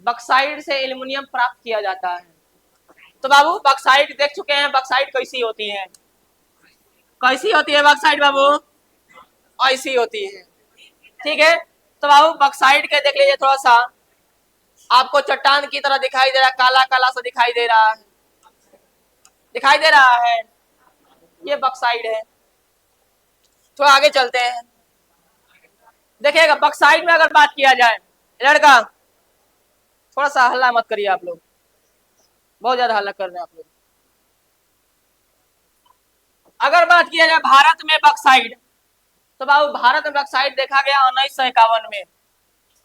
Speaker 1: बॉक्साइट से एल्युमिनियम प्राप्त किया जाता है। तो बाबू बॉक्साइट देख चुके हैं, बॉक्साइट कैसी होती है? कैसी होती है बॉक्साइट बाबू? ऐसी होती है। ठीक है, तो बाबू बॉक्साइट के देख लीजिए थोड़ा सा। आपको चट्टान की तरह दिखाई दे रहा है, काला काला सा दिखाई दे रहा है, दिखाई दे रहा है। ये बॉक्साइट है। तो आगे चलते हैं, देखिएगा बॉक्साइट में अगर बात किया जाए, लड़का थोड़ा सा हल्ला मत करिए आप लोग, बहुत ज्यादा हल्ला कर रहे हैं आप लोग। अगर बात किया जाए भारत में बॉक्साइट, तो बाबू भारत में बॉक्साइट देखा गया 1951 में।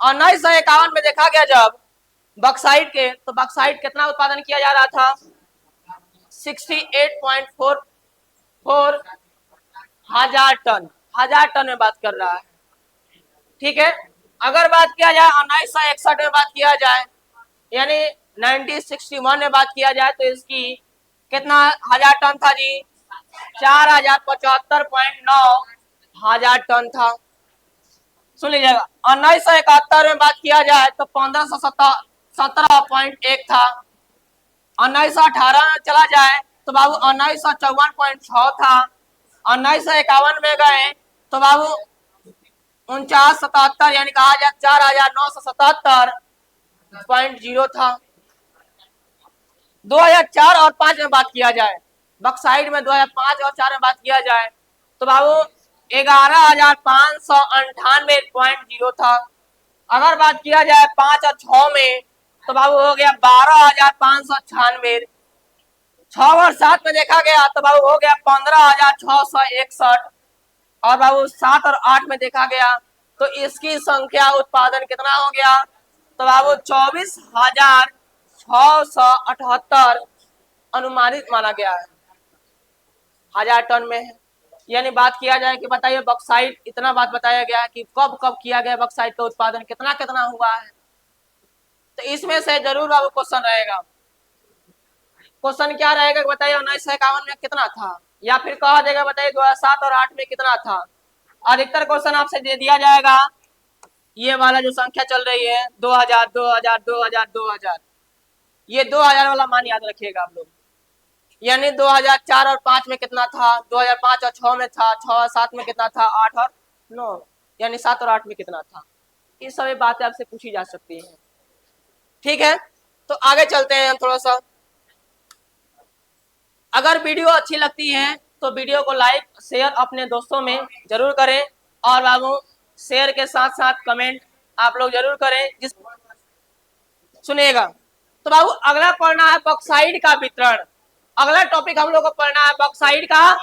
Speaker 1: 1951 में देखा गया जब बॉक्साइट के, तो बॉक्साइट कितना उत्पादन किया जा रहा था? 68.44 हजार टन। हजार टन में बात कर रहा है। ठीक है, अगर बात किया जाए 1961 में बात किया जाए, यानी 1961 में बात किया जाए, तो इसकी कितना हजार टन था जी? 4075.9 हजार टन था। सुन लीजिएगा, 1971 में बात किया जाए तो 1517.1 था। 1918 में चला जाए तो बाबू 1954.6 था। 1951 में गए तो बाबू 4977 यानी कहा जाए 4977.0 था। 2004 और 5 में बात किया जाए, बॉक्साइट में 2005 और 4 में बात किया जाए तो बाबू 11,598.0 था। अगर बात किया जाए 5 और 6 में तो बाबू हो गया 12,596। 6 और 7 में देखा गया तो बाबू हो गया 15,661। और बाबू 7 और 8 में देखा गया तो इसकी संख्या उत्पादन कितना हो गया? तो बाबू 24,678 अनुमानित माना गया है, हजार टन में है। यानी बात किया जाए कि बताइए बॉक्साइट, इतना बात बताया गया है कि कब कब किया गया बॉक्साइट का उत्पादन, कितना कितना हुआ है। तो इसमें से जरूर बाबू क्वेश्चन रहेगा। क्वेश्चन क्या रहेगा बताइए 1951 में कितना था, या फिर कहा देगा बताइए 2007 और 8 में कितना था। अधिकतर क्वेश्चन आपसे दे दिया जाएगा ये वाला जो संख्या चल रही है 2000 2000 2000 2000, ये 2000 वाला मान याद रखिएगा आप लोग। यानी 2004 और 5 में कितना था, 2005 और 6 में था, 6 और 7 में कितना था, 8 और 9, यानी 7 और 8 में कितना था। ये सभी बातें आपसे पूछी जा सकती हैं। ठीक है, तो आगे चलते हैं हम थोड़ा सा। अगर वीडियो अच्छी लगती है तो वीडियो को लाइक शेयर अपने दोस्तों में जरूर करें, और बाबू शेयर के साथ साथ कमेंट आप लोग जरूर करें। जिस सुनिएगा, तो बाबू अगला पढ़ना है बॉक्साइट का वितरण। अगला टॉपिक हम लोग को पढ़ना है बॉक्साइट का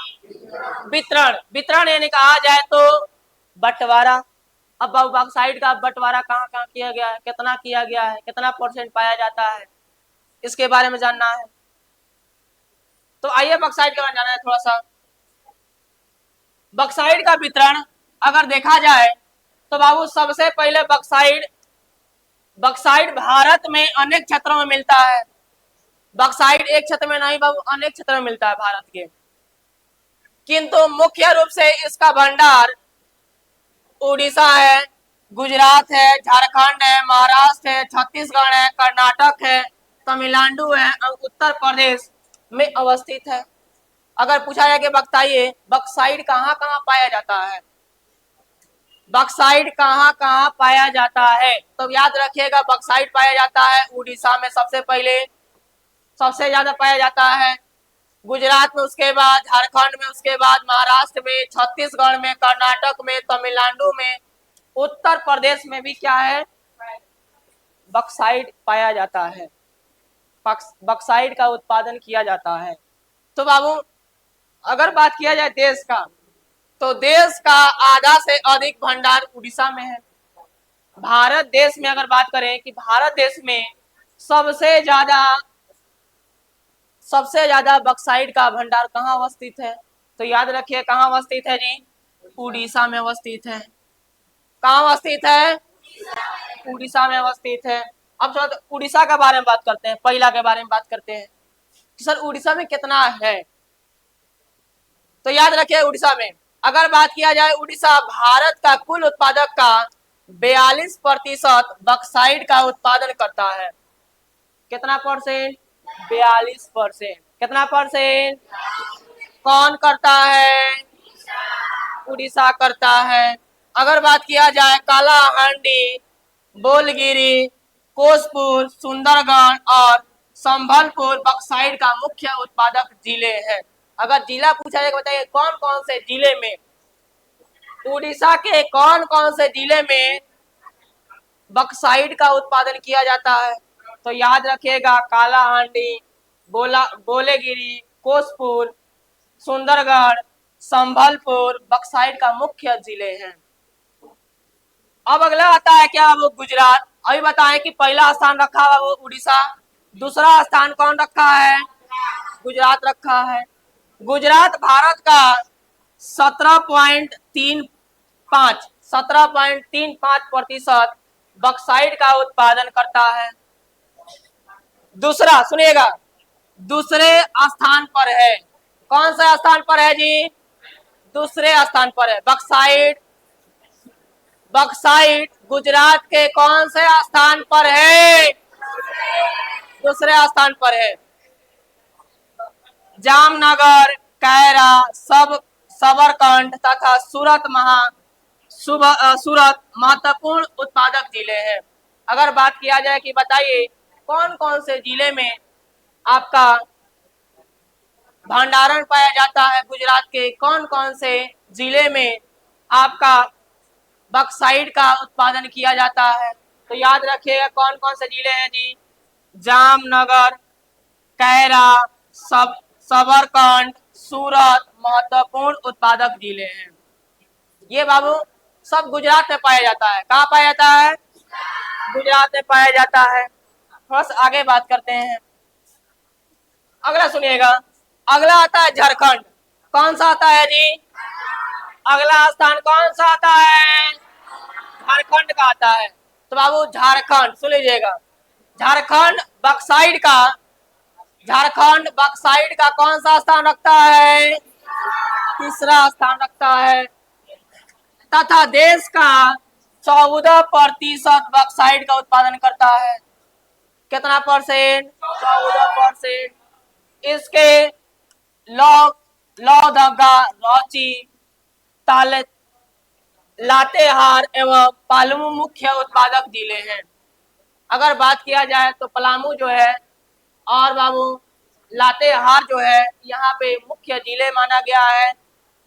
Speaker 1: वितरण। वितरण यानी कहा जाए तो बंटवारा। अब बाबू बॉक्साइट का बंटवारा कहाँ कहाँ किया गया है, कितना किया गया है, कितना % पाया जाता है, इसके बारे में जानना है। तो आइए बॉक्साइट के बारे में जानना है थोड़ा सा। बॉक्साइट का वितरण अगर देखा जाए तो बाबू सबसे पहले बक्साइड, बक्साइड भारत में अनेक क्षेत्रों में मिलता है। बक्साइड एक क्षेत्र में नहीं बाबू, अनेक क्षेत्र में मिलता है भारत के, किंतु मुख्य रूप से इसका भंडार उड़ीसा है, गुजरात है, झारखंड है, महाराष्ट्र है, छत्तीसगढ़ है, कर्नाटक है, तमिलनाडु है और उत्तर प्रदेश में अवस्थित है। अगर पूछा जाए कि बताइए बक्साइड कहाँ कहाँ पाया जाता है, बक्साइड कहाँ कहाँ पाया जाता है, तो याद रखिएगा बक्साइड पाया जाता है उड़ीसा में सबसे पहले, सबसे ज्यादा पाया जाता है, गुजरात में उसके बाद, झारखंड में उसके बाद, महाराष्ट्र में, छत्तीसगढ़ में, कर्नाटक में, तमिलनाडु में, उत्तर प्रदेश में भी क्या है, बक्साइड पाया जाता है, बक्साइड का उत्पादन किया जाता है। तो बाबू अगर बात किया जाए देश का, तो देश का आधा से अधिक भंडार उड़ीसा में है। भारत देश में अगर बात करें कि भारत देश में सबसे ज्यादा बक्साइड का भंडार कहाँ अवस्थित है, तो याद रखिए कहाँ अवस्थित है जी, उड़ीसा में अवस्थित है। कहाँ अवस्थित है, उड़ीसा में अवस्थित है। अब चलो उड़ीसा के बारे में बात करते हैं, पहला के बारे में बात करते हैं कि सर उड़ीसा में कितना है, तो याद रखिए उड़ीसा में अगर बात किया जाए, उड़ीसा भारत का कुल उत्पादक का 42% बक्साइड का उत्पादन करता है। कितना परसेंट, 42%। कितना परसेंट, कौन करता है, उड़ीसा करता है। अगर बात किया जाए कालाहांडी, बोलगिरी, कोसपुर, सुंदरगढ़ और संभलपुर बक्साइड का मुख्य उत्पादक जिले हैं। अगर जिला पूछा जाएगा बताइए कौन कौन से जिले में, उड़ीसा के कौन कौन से जिले में बक्साइड का उत्पादन किया जाता है, तो याद रखिएगा कालाहांडी, बोलेगिरी, कोसपुर, सुंदरगढ़, संभलपुर बक्साइड का मुख्य जिले हैं। अब अगला आता है क्या, वो गुजरात। अभी बताएं कि पहला स्थान रखा हुआ वो उड़ीसा, दूसरा स्थान कौन रखा है, गुजरात रखा है। गुजरात भारत का 17.35% बक्साइड का उत्पादन करता है। दूसरा सुनिएगा, दूसरे स्थान पर है। कौन सा स्थान पर है जी, दूसरे स्थान पर है बक्साइड। बक्साइड गुजरात के कौन से स्थान पर है, दूसरे स्थान पर है। जामनगर, कैरा, सबरकंड तथा सूरत महत्वपूर्ण उत्पादक जिले हैं। अगर बात किया जाए कि बताइए कौन कौन से जिले में आपका भंडारण पाया जाता है, गुजरात के कौन कौन से जिले में आपका बक्साइड का उत्पादन किया जाता है, तो याद रखिएगा कौन कौन से जिले हैं जी, जामनगर, कैरा, सबरकंड, सूरत महत्वपूर्ण उत्पादक जिले हैं। ये बाबू सब गुजरात में पाया जाता है। कहाँ पाया जाता है, गुजरात में पाया जाता है। थोड़ा सा आगे बात करते हैं। अगला सुनिएगा, अगला आता है झारखंड। कौन सा आता है जी, अगला स्थान कौन सा आता है, झारखंड का आता है। तो बाबू झारखंड सुन लीजिएगा, झारखंड बक्साइड का कौन सा स्थान रखता है, तीसरा स्थान रखता है तथा देश का 14% बक्साइड का उत्पादन करता है। कितना परसेंट, 14%। इसके लौदगा, रांची, लातेहार एवं पलामू मुख्य उत्पादक जिले हैं। अगर बात किया जाए तो पलामू जो है और बाबू लातेहार जो है यहाँ पे मुख्य जिले माना गया है।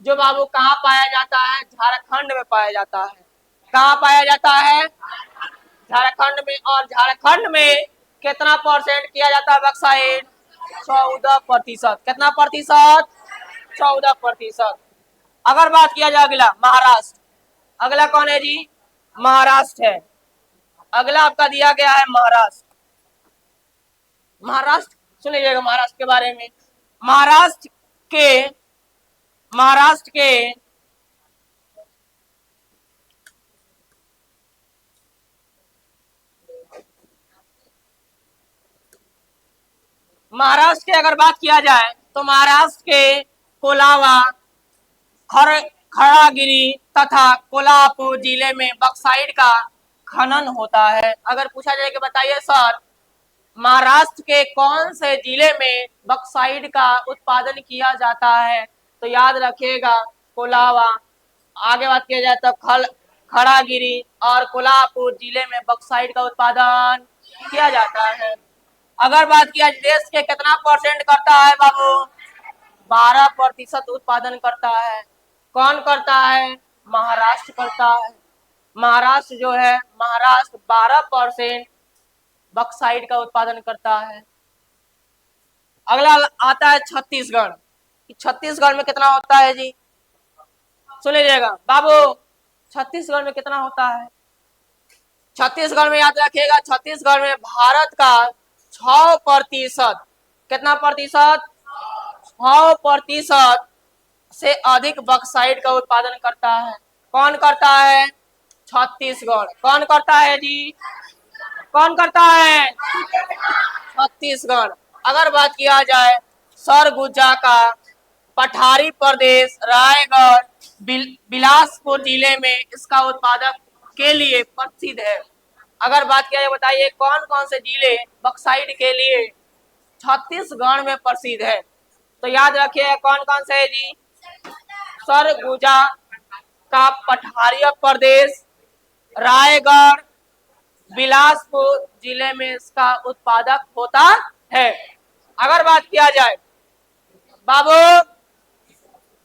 Speaker 1: जो बाबू कहाँ पाया जाता है, झारखंड में पाया जाता है। कहाँ पाया जाता है, झारखंड में। और झारखंड में कितना परसेंट किया जाता है बक्साइड, 14%। कितना प्रतिशत, 14%। अगर बात किया जाए अगला महाराष्ट्र, अगला कौन है जी, महाराष्ट्र है। अगला आपका दिया गया है महाराष्ट्र। महाराष्ट्र सुन लीजिएगा महाराष्ट्र के बारे में। महाराष्ट्र के महाराष्ट्र की अगर बात किया जाए तो महाराष्ट्र के कोलावा, खड़ागिरी तथा कोल्हापुर जिले में बक्साइट का खनन होता है। अगर पूछा जाए कि बताइए सर महाराष्ट्र के कौन से जिले में बक्साइट का उत्पादन किया जाता है, तो याद रखिएगा कोलावा। आगे बात किया जाए तो खड़ागिरी और कोल्हापुर जिले में बक्साइट का उत्पादन किया जाता है। अगर बात किया देश के कितना परसेंट करता है बाबू, 12% उत्पादन करता है। कौन करता है, महाराष्ट्र करता है। महाराष्ट्र जो है, महाराष्ट्र 12% बक्साइट का उत्पादन करता है। अगला आता है छत्तीसगढ़। छत्तीसगढ़ में कितना होता है जी, सुन लीजिएगा बाबू, छत्तीसगढ़ में कितना होता है। छत्तीसगढ़ में याद रखिएगा, छत्तीसगढ़ में भारत का 6%, कितना प्रतिशत, 6% से अधिक बक्साइट का उत्पादन करता है। कौन करता है, छत्तीसगढ़। कौन करता है जी, कौन करता है, छत्तीसगढ़। अगर बात किया जाए सरगुजा का, पठारी प्रदेश, रायगढ़, बिलासपुर जिले में इसका उत्पादक के लिए प्रसिद्ध है। अगर बात किया जाए बताइए कौन कौन से जिले बक्साइट के लिए छत्तीसगढ़ में प्रसिद्ध है, तो याद रखिए कौन कौन से है जी, सरगुजा का पठारी प्रदेश, रायगढ़, बिलासपुर जिले में इसका उत्पादक होता है। अगर बात किया जाए बाबू,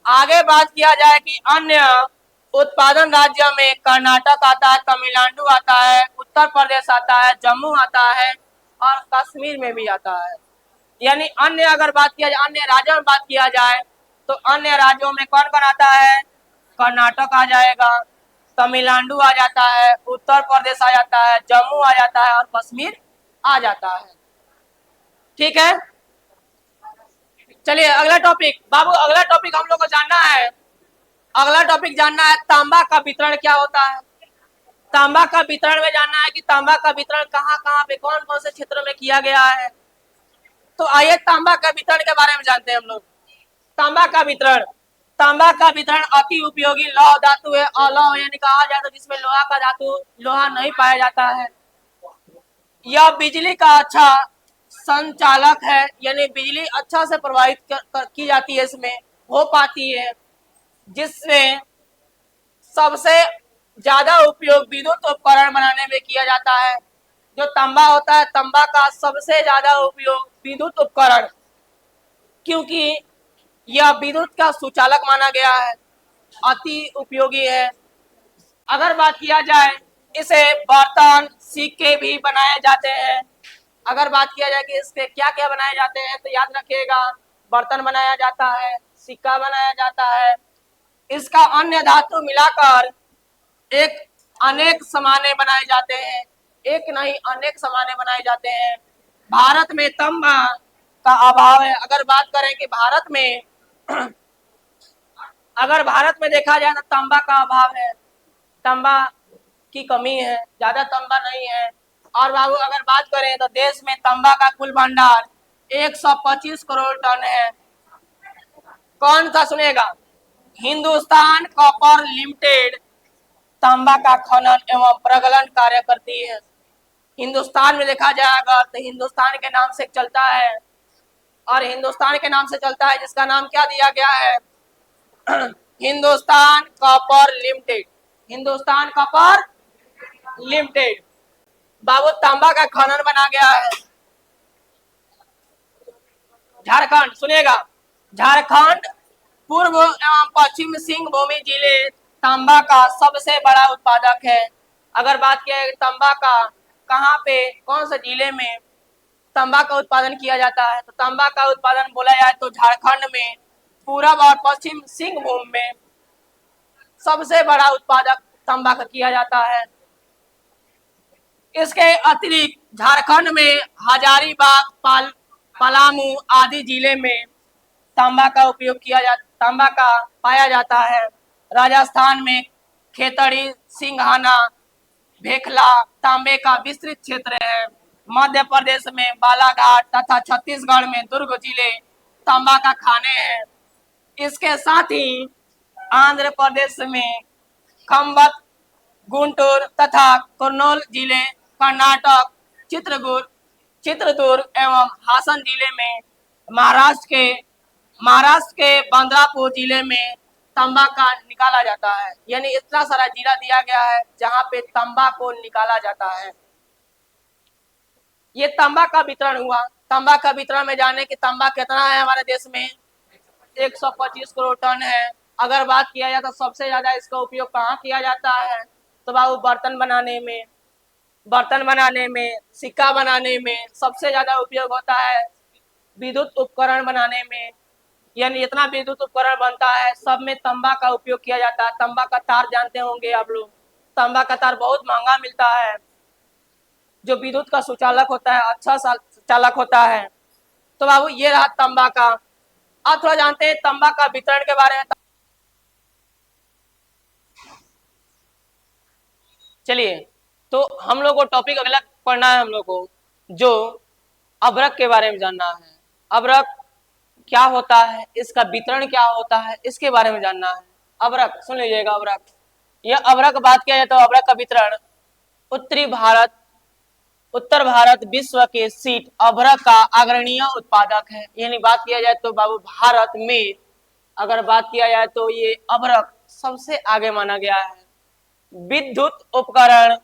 Speaker 1: आगे बात किया जाए कि अन्य उत्पादन राज्य में कर्नाटक आता है, तमिलनाडु आता है, उत्तर प्रदेश आता है, जम्मू आता है और कश्मीर में भी आता है। यानी अन्य अगर बात किया जाए, अन्य राज्यों में बात किया जाए तो अन्य राज्यों में कौन कौन आता है, कर्नाटक आ जाएगा, तमिलनाडु आ जाता है, उत्तर प्रदेश आ जाता है, जम्मू आ जाता है और कश्मीर आ जाता है। ठीक है, चलिए अगला टॉपिक बाबू, अगला टॉपिक हम लोग को जानना है, अगला टॉपिक जानना है तांबा का वितरण क्या होता है। तांबा का वितरण में जानना है कि तांबा का वितरण कहाँ कहाँ पे कौन कौन से क्षेत्रों में किया गया है। तो आइए तांबा का वितरण के बारे में जानते हैं हम लोग। तांबा का वितरण, तांबा का वितरण अति उपयोगी लौह धातु है, अलौह यानी कहा जाए तो जिसमें लोहा का धातु, लोहा नहीं पाया जाता है। यह बिजली का अच्छा संचालक है, यानी बिजली अच्छा से प्रवाहित की जाती है, इसमें हो पाती है, जिससे सबसे ज्यादा उपयोग विद्युत उपकरण बनाने में किया जाता है। जो तांबा होता है, तांबा का सबसे ज्यादा उपयोग विद्युत उपकरण, क्योंकि यह विद्युत का सुचालक माना गया है, अति उपयोगी है। अगर बात किया जाए इसे बर्तन, सिक्के भी बनाए जाते हैं। अगर बात किया जाए कि इसके क्या क्या बनाए जाते हैं, तो याद रखिएगा बर्तन बनाया जाता है, सिक्का बनाया जाता है। इसका अन्य धातु मिलाकर एक अनेक सामाने बनाए जाते हैं, एक नहीं अनेक सामाने बनाए जाते हैं। भारत में तांबा का अभाव है। अगर बात करें कि भारत में अगर भारत में देखा जाए तो तांबा का अभाव है, तांबा की कमी है, ज्यादा तांबा नहीं है। और बाबू अगर बात करें तो देश में तांबा का कुल भंडार 125 करोड़ टन है। कौन सा सुनेगा, हिंदुस्तान कॉपर लिमिटेड तांबा का खनन एवं प्रगलन कार्य करती है। हिंदुस्तान में देखा जाएगा तो हिंदुस्तान के नाम से चलता है, और हिंदुस्तान के नाम से चलता है जिसका नाम क्या दिया गया है, Hindustan Copper Limited, Hindustan Copper Limited. बाबू तांबा का खनन बना गया है झारखंड, सुनिएगा झारखंड पूर्व एवं पश्चिम सिंहभूमि जिले तांबा का सबसे बड़ा उत्पादक है। अगर बात किया जाए तांबा का कहाँ पे कौन से जिले में तांबा का उत्पादन किया जाता है, तो तांबा का उत्पादन बोला जाए तो झारखंड में पूर्व और पश्चिम सिंहभूम में सबसे बड़ा उत्पादक तांबा का किया जाता है। इसके अतिरिक्त झारखंड में हजारीबाग, पलामू आदि जिले में तांबा का उपयोग किया जाता, तांबा का पाया जाता है। राजस्थान में खेतड़ी, सिंघाना, भेखला तांबे का विस्तृत क्षेत्र है। मध्य प्रदेश में बालाघाट तथा छत्तीसगढ़ में दुर्ग जिले तांबा का खाने हैं। इसके साथ ही आंध्र प्रदेश में खंबत, गुंटूर तथा कुर्नूल जिले, कर्नाटक चित्रकूट, चित्रदुर्ग एवं हासन जिले में, महाराष्ट्र के बंदरापुर जिले में तंबा का निकाला जाता है। यानी इतना सारा जिला दिया गया है जहां पे तंबा को निकाला जाता है। ये तंबा का वितरण हुआ। तंबा का वितरण में जाने कि तंबा कितना है हमारे देश में, 125 करोड़ टन है। अगर बात किया जाए तो सबसे ज्यादा इसका उपयोग कहाँ किया जाता है, तो बाबू बर्तन बनाने में, सिक्का बनाने में सबसे ज्यादा उपयोग होता है। विद्युत उपकरण बनाने में, यानी जितना विद्युत उपकरण बनता है सब में तंबा का उपयोग किया जाता है। तंबा का तार जानते होंगे आप लोग, तंबा का तार बहुत महंगा मिलता है, जो विद्युत का सुचालक होता है, अच्छा चालक होता है। तो बाबू ये रहा तंबा का। अब थोड़ा जानते हैं तंबा का वितरण के बारे में। चलिए, तो हम लोग को टॉपिक अगला पढ़ना है, हम लोग को जो अभ्रक के बारे में जानना है। अभ्रक क्या होता है, इसका वितरण क्या होता है, इसके बारे में जानना है। अभ्रक सुन लीजिएगा। अभ्रक, यह अभ्रक बात किया जाए तो अभ्रक का वितरण उत्तर भारत विश्व के सीट अभ्रक का अग्रणीय उत्पादक है। यानी बात किया जाए तो बाबू भारत में अगर बात किया जाए तो ये अभ्रक सबसे आगे माना गया है। विद्युत उपकरण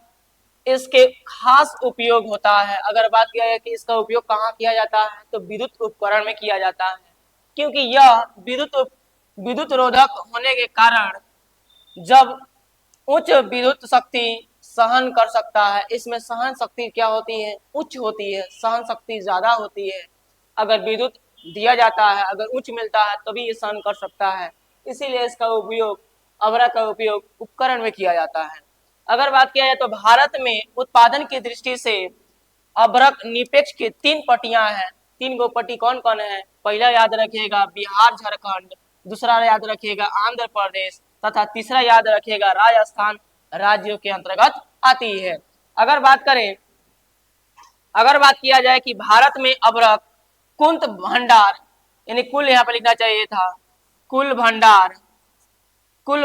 Speaker 1: इसके खास उपयोग होता है। अगर बात किया जाए कि इसका उपयोग कहाँ किया जाता है, तो विद्युत उपकरण में किया जाता है, क्योंकि यह विद्युत रोधक होने के कारण जब उच्च विद्युत शक्ति सहन कर सकता है। इसमें सहन शक्ति क्या होती है, उच्च होती है, सहन शक्ति ज्यादा होती है। अगर विद्युत दिया जाता है, अगर उच्च मिलता है तभी ये सहन कर सकता है, इसीलिए इसका उपयोग, अभ्रक का उपयोग उपकरण में किया जाता है। अगर बात किया जाए तो भारत में उत्पादन की दृष्टि से अभ्रक निरपेक्ष की 3 पट्टियां हैं। 3 गो पट्टी कौन कौन है, पहला याद रखिएगा बिहार झारखंड, दूसरा याद रखिएगा आंध्र प्रदेश तथा तीसरा याद रखिएगा राजस्थान राज्यों के अंतर्गत आती है। अगर बात किया जाए कि भारत में अभ्रक कुंत भंडार, यानी कुल यहाँ पर लिखना चाहिए था, कुल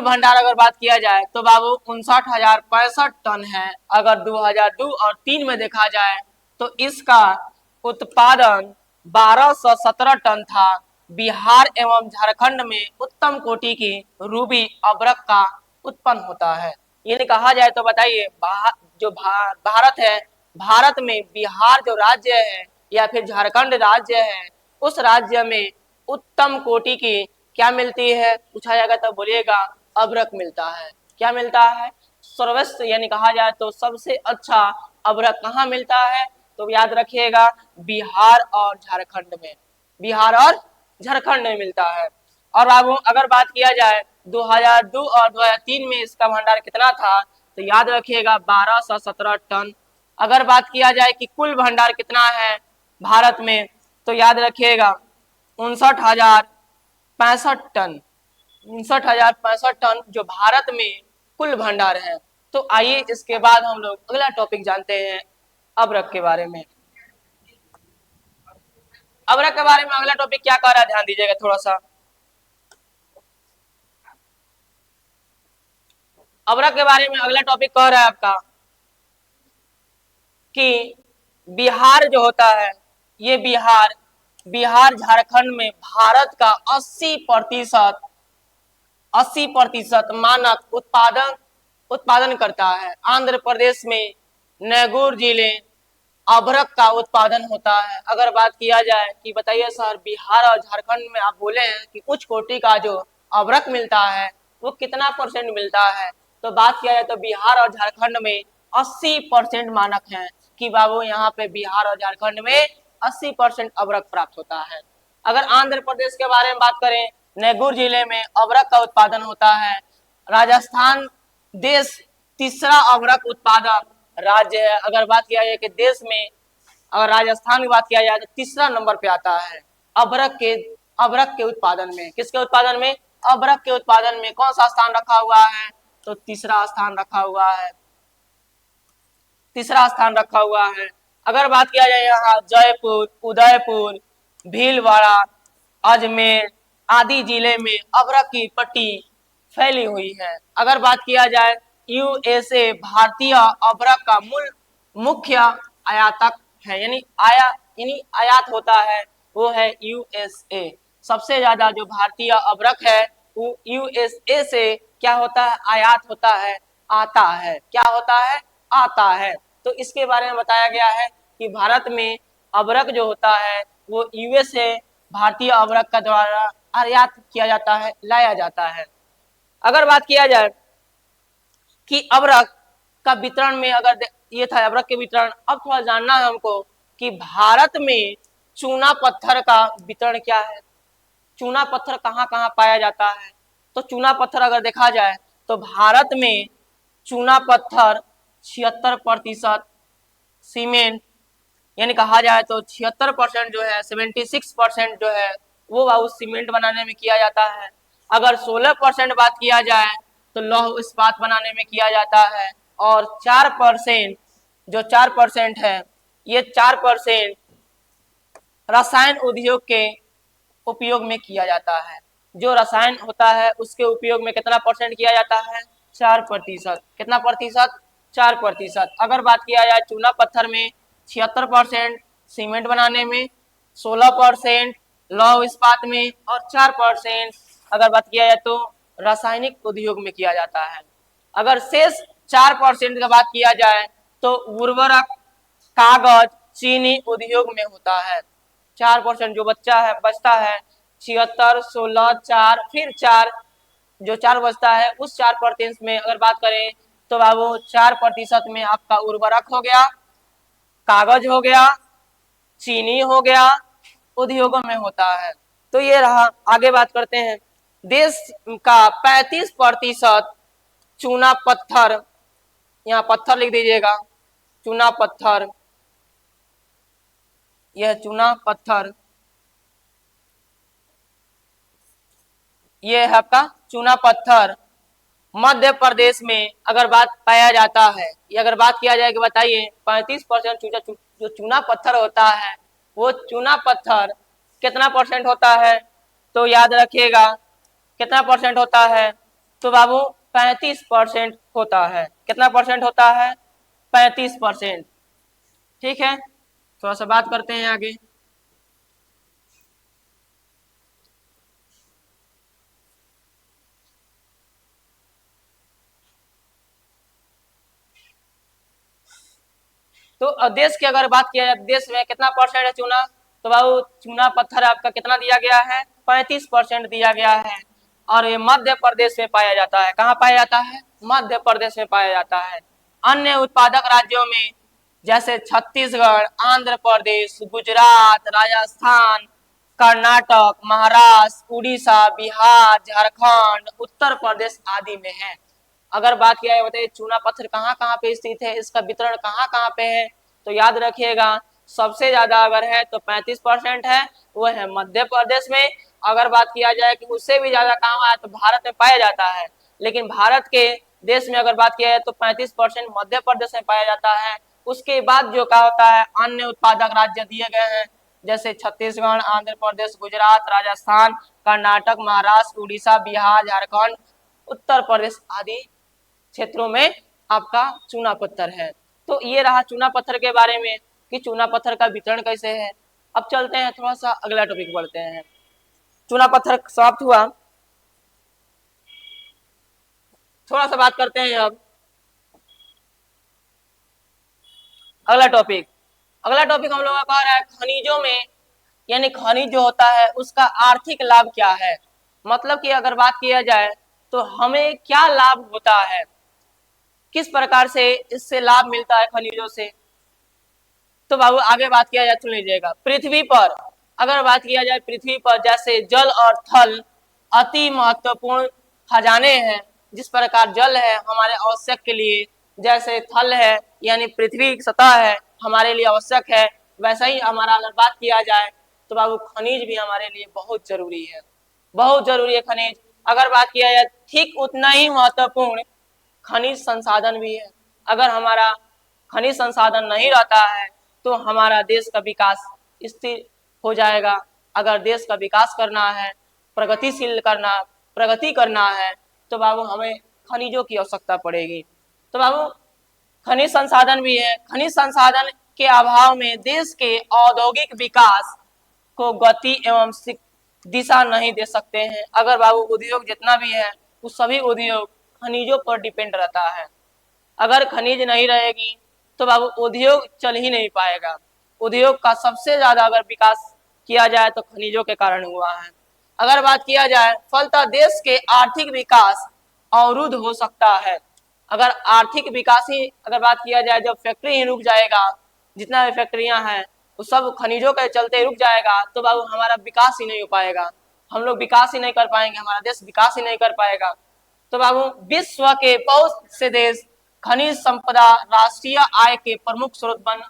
Speaker 1: भंडार अगर बात किया जाए तो बाबू 59,065 टन है। अगर 2002 और 3 में देखा जाए तो इसका उत्पादन 1217 टन था। बिहार एवं झारखंड में उत्तम कोटि की रूबी अभ्रक का उत्पन्न होता है। ये कहा जाए तो बताइए, भारत है, भारत में बिहार जो राज्य है या फिर झारखंड राज्य है, उस राज्य में उत्तम कोटि की क्या मिलती है, पूछा जाएगा तो बोलिएगा अभ्रक मिलता है। क्या मिलता है, सर्वश्रेष्ठ, यानी कहा जाए तो सबसे अच्छा अभ्रक कहाँ मिलता है, तो याद रखिएगा बिहार और झारखंड में, बिहार और झारखंड में मिलता है। और बाबू अगर बात किया जाए 2002 और 2003 में इसका भंडार कितना था, तो याद रखिएगा 1217 टन। अगर बात किया जाए कि कुल भंडार कितना है भारत में, तो याद रखिएगा 59,065 टन, 59,065 टन जो भारत में कुल भंडार है। तो आइए इसके बाद हम लोग अगला टॉपिक जानते हैं अभ्रक के बारे में। अभ्रक के बारे में अगला टॉपिक क्या कह रहा है, ध्यान दीजिएगा थोड़ा सा। अभ्रक के बारे में अगला टॉपिक कह रहा है आपका कि बिहार जो होता है, ये बिहार झारखंड में भारत का 80% मानक उत्पादन करता है। आंध्र प्रदेश में नैगुर जिले अभ्रक का उत्पादन होता है। अगर बात किया जाए कि बताइए सर, बिहार और झारखंड में आप बोले हैं कि उच्च कोटि का जो अभ्रक मिलता है वो कितना % मिलता है, तो बात किया जाए तो बिहार और झारखंड में 80% मानक है कि बाबू यहाँ पे बिहार और झारखंड में 80% अभ्रक प्राप्त होता है। अगर आंध्र प्रदेश के बारे में बात करें, नैगुर जिले में अभ्रक का उत्पादन होता है। राजस्थान देश तीसरा अभ्रक उत्पादक राज्य है। अगर बात किया जाए कि देश में अगर राजस्थान की बात किया जाए तो तीसरा नंबर पे आता है अभ्रक के उत्पादन में। किसके उत्पादन में, अभ्रक के उत्पादन में कौन सा स्थान रखा हुआ है, तो तीसरा स्थान रखा हुआ है, तीसरा स्थान रखा हुआ है अगर बात किया जाए यहाँ जयपुर, उदयपुर, भीलवाड़ा, अजमेर आदि जिले में अभ्रक की पट्टी फैली हुई है। अगर बात किया जाए यूएसए भारतीय अभ्रक का मुख्य आयातक है, यानी आयात होता है वो है यूएसए। सबसे ज्यादा जो भारतीय अभ्रक है वो यूएसए से क्या होता है, आयात होता है, आता है। क्या होता है, आता है। तो इसके बारे में बताया गया है कि भारत में अभ्रक जो होता है वो यूएसए भारतीय अभ्रक का द्वारा आयात किया जाता है, लाया जाता है। अगर बात किया जाए कि अभ्रक का वितरण में, अगर ये था अभ्रक के वितरण, अब थोड़ा जानना है हमको कि भारत में चूना पत्थर का वितरण क्या है, चूना पत्थर कहाँ कहाँ पाया जाता है। तो चूना पत्थर अगर देखा जाए तो भारत में चूना पत्थर 76%, सीमेंट यानी कहा जाए तो 76% जो है, 76% जो है वो बाबू सीमेंट बनाने में किया जाता है। अगर 16% बात किया जाए तो लौह इस्पात बनाने में किया जाता है, और 4% जो 4% है, ये 4% रसायन उद्योग के उपयोग में किया जाता है। जो रसायन होता है उसके उपयोग में कितना परसेंट किया जाता है, 4%। कितना प्रतिशत, 4%। अगर बात किया जाए चूना पत्थर में 76%, सीमेंट बनाने में 16%, लौह इस्पात में, और 4% अगर बात किया जाए तो रासायनिक उद्योग में किया जाता है। अगर शेष 4% की बात किया जाए तो उर्वरक, कागज, चीनी उद्योग में होता है। 4% जो बचता है 76, 16, 4, फिर 4, जो 4 बचता है उस 4% में अगर बात करें तो बाबू 4% में आपका उर्वरक हो गया, कागज हो गया, चीनी हो गया, उद्योगों में होता है। तो ये रहा। आगे बात करते हैं, देश का 35% चूना पत्थर, यहाँ पत्थर लिख दीजिएगा, चूना पत्थर, यह चूना पत्थर, ये है आपका चूना पत्थर मध्य प्रदेश में अगर बात पाया जाता है। ये अगर बात किया जाए कि बताइए 35% जो चूना पत्थर होता है वो चूना पत्थर कितना परसेंट होता है, तो याद रखिएगा कितना परसेंट होता है, तो बाबू 35% होता है। कितना परसेंट होता है, 35%। ठीक है, थोड़ा सा बात करते हैं आगे। तो देश की अगर बात किया जाए देश में कितना परसेंट है चूना, तो बाबू चूना पत्थर आपका कितना दिया गया है, 35% दिया गया है। और ये मध्य प्रदेश में पाया जाता है। कहाँ पाया जाता है, मध्य प्रदेश में पाया जाता है। अन्य उत्पादक राज्यों में जैसे छत्तीसगढ़, आंध्र प्रदेश, गुजरात, राजस्थान, कर्नाटक, महाराष्ट्र, उड़ीसा, बिहार, झारखंड, उत्तर प्रदेश आदि में है। अगर बात किया जाए बताइए चूना पत्थर कहाँ कहाँ पे स्थित है, इसका वितरण कहाँ कहाँ पे है, तो याद रखिएगा सबसे ज्यादा अगर है तो 35% है, वो है मध्य प्रदेश में। अगर बात किया जाए कि उससे भी ज्यादा कहाँ है तो भारत में पाया जाता है, लेकिन भारत के देश में अगर बात किया जाए तो 35% मध्य प्रदेश में पाया जाता है। उसके बाद जो क्या होता है अन्य उत्पादक राज्य दिए गए हैं जैसे छत्तीसगढ़, आंध्र प्रदेश, गुजरात, राजस्थान, कर्नाटक, महाराष्ट्र, उड़ीसा, बिहार, झारखंड, उत्तर प्रदेश आदि क्षेत्रों में आपका चूना पत्थर है। तो ये रहा चूना पत्थर के बारे में कि चूना पत्थर का वितरण कैसे है। अब चलते हैं थोड़ा सा अगला टॉपिक बढ़ते हैं। चूना पत्थर समाप्त हुआ, थोड़ा सा बात करते हैं अब अगला टॉपिक। अगला टॉपिक हम लोग का रहा है खनिजों में, यानी खनिज जो होता है उसका आर्थिक लाभ क्या है। मतलब कि अगर बात किया जाए तो हमें क्या लाभ होता है, किस प्रकार से इससे लाभ मिलता है खनिजों से। तो बाबू आगे बात किया जाए, सुन लीजिएगा। पृथ्वी पर अगर बात किया जाए, पृथ्वी पर जैसे जल और थल अति महत्वपूर्ण खजाने हैं, जिस प्रकार जल है हमारे आवश्यक के लिए, जैसे थल है यानी पृथ्वी की सतह है हमारे लिए आवश्यक है, वैसा ही हमारा अगर बात किया जाए तो बाबू खनिज भी हमारे लिए बहुत जरूरी है, बहुत जरूरी है खनिज। अगर बात किया जाए ठीक उतना ही महत्वपूर्ण खनिज संसाधन भी है। अगर हमारा खनिज संसाधन नहीं रहता है तो हमारा देश का विकास स्थिर हो जाएगा। अगर देश का विकास करना है, प्रगति करना है, तो बाबू हमें खनिजों की आवश्यकता पड़ेगी। तो बाबू खनिज संसाधन भी है, खनिज संसाधन के अभाव में देश के औद्योगिक विकास को गति एवं दिशा नहीं दे सकते हैं। अगर बाबू उद्योग जितना भी है वो सभी उद्योग खनिजों पर डिपेंड रहता है। अगर खनिज नहीं रहेगी तो बाबू उद्योग चल ही नहीं पाएगा। उद्योग का सबसे ज्यादा अगर विकास किया जाए तो खनिजों के कारण हुआ है। अगर बात किया जाए फलतः देश के आर्थिक विकास अवरुद्ध हो सकता है। अगर आर्थिक विकास ही अगर बात किया जाए, जब फैक्ट्री ही रुक जाएगा, जितना भी फैक्ट्रियां हैं वो सब खनिजों के चलते रुक जाएगा, तो बाबू हमारा विकास ही नहीं हो पाएगा, हम लोग विकास ही नहीं कर पाएंगे, हमारा देश विकास ही नहीं कर पाएगा। तो बाबू विश्व के बहुत से देश खनिज संपदा राष्ट्रीय आय के प्रमुख स्रोत बन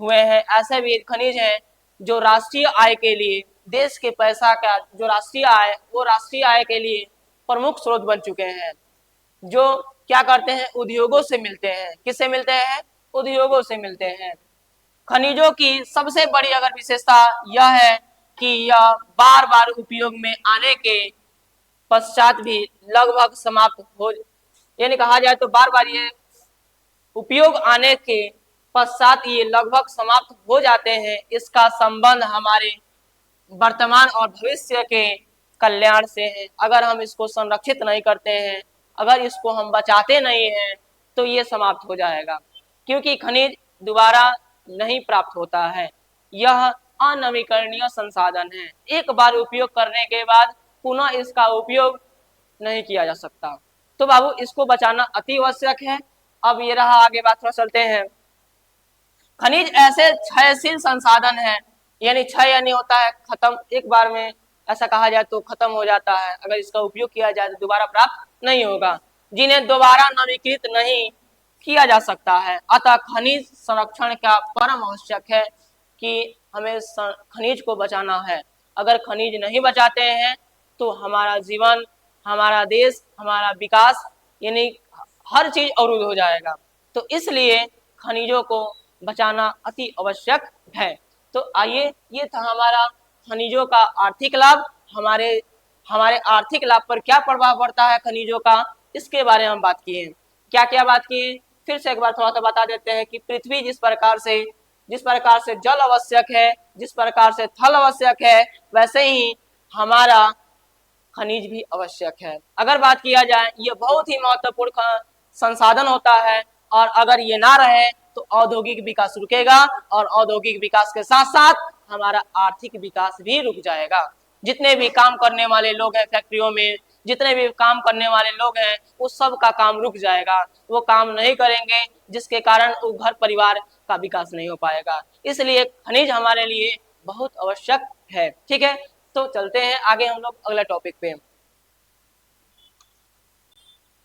Speaker 1: हुए हैं। ऐसे भी खनिज हैं जो राष्ट्रीय आय के लिए, देश के पैसा का जो राष्ट्रीय आय, वो राष्ट्रीय आय के लिए प्रमुख स्रोत बन चुके हैं, जो क्या करते हैं, उद्योगों से मिलते हैं। किससे मिलते हैं? उद्योगों से मिलते हैं। खनिजों की सबसे बड़ी अगर विशेषता यह है कि यह बार बार उपयोग में आने के पश्चात भी लगभग समाप्त हो, यानी कहा जाए तो बार बार ये उपयोग आने के पश्चात ये लगभग समाप्त हो जाते हैं। इसका संबंध हमारे वर्तमान और भविष्य के कल्याण से है। अगर हम इसको संरक्षित नहीं करते हैं, अगर इसको हम बचाते नहीं हैं, तो ये समाप्त हो जाएगा, क्योंकि खनिज दोबारा नहीं प्राप्त होता है। यह अनवीकरणीय संसाधन है, एक बार उपयोग करने के बाद पुनः इसका उपयोग नहीं किया जा सकता। तो बाबू इसको बचाना अति आवश्यक है। अब ये रहा, आगे बात थोड़ा चलते हैं। खनिज ऐसे क्षयशील संसाधन है, यानी क्षय यानी होता है खत्म, एक बार में ऐसा कहा जाए तो खत्म हो जाता है, अगर इसका उपयोग किया जाए तो दोबारा प्राप्त नहीं होगा, जिन्हें दोबारा नवीकृत नहीं किया जा सकता है। अतः खनिज संरक्षण का परम आवश्यक है कि हमें खनिज को बचाना है। अगर खनिज नहीं बचाते हैं तो हमारा जीवन, हमारा देश, हमारा विकास यानी हर चीज अवरुद्ध हो जाएगा। तो इसलिए खनिजों को बचाना अति आवश्यक है। तो आइए, ये था हमारा खनिजों का आर्थिक लाभ। हमारे आर्थिक लाभ पर क्या प्रभाव पड़ता है खनिजों का, इसके बारे में हम बात किए। क्या क्या बात किए, फिर से एक बार थोड़ा सा बता देते हैं कि पृथ्वी जिस प्रकार से जल आवश्यक है, जिस प्रकार से थल आवश्यक है, वैसे ही हमारा खनिज भी आवश्यक है। अगर बात किया जाए, ये बहुत ही महत्वपूर्ण संसाधन होता है, और अगर ये ना रहे तो औद्योगिक विकास रुकेगा, और औद्योगिक विकास के साथ साथ हमारा आर्थिक विकास भी रुक जाएगा। जितने भी काम करने वाले लोग हैं फैक्ट्रियों में, जितने भी काम करने वाले लोग हैं, उस सब का काम रुक जाएगा, वो काम नहीं करेंगे, जिसके कारण वो घर परिवार का विकास नहीं हो पाएगा। इसलिए खनिज हमारे लिए बहुत आवश्यक है। ठीक है, तो चलते हैं आगे हम लोग अगला टॉपिक पे।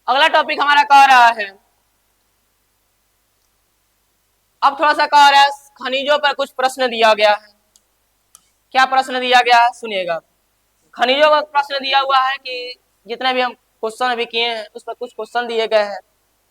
Speaker 1: अगला टॉपिक हमारा कह रहा है, अब थोड़ा सा कह रहा है खनिजों पर कुछ प्रश्न दिया गया है। क्या प्रश्न दिया गया है, सुनिएगा। खनिजों का प्रश्न दिया हुआ है कि जितने भी हम क्वेश्चन अभी किए हैं उस पर कुछ क्वेश्चन दिए गए हैं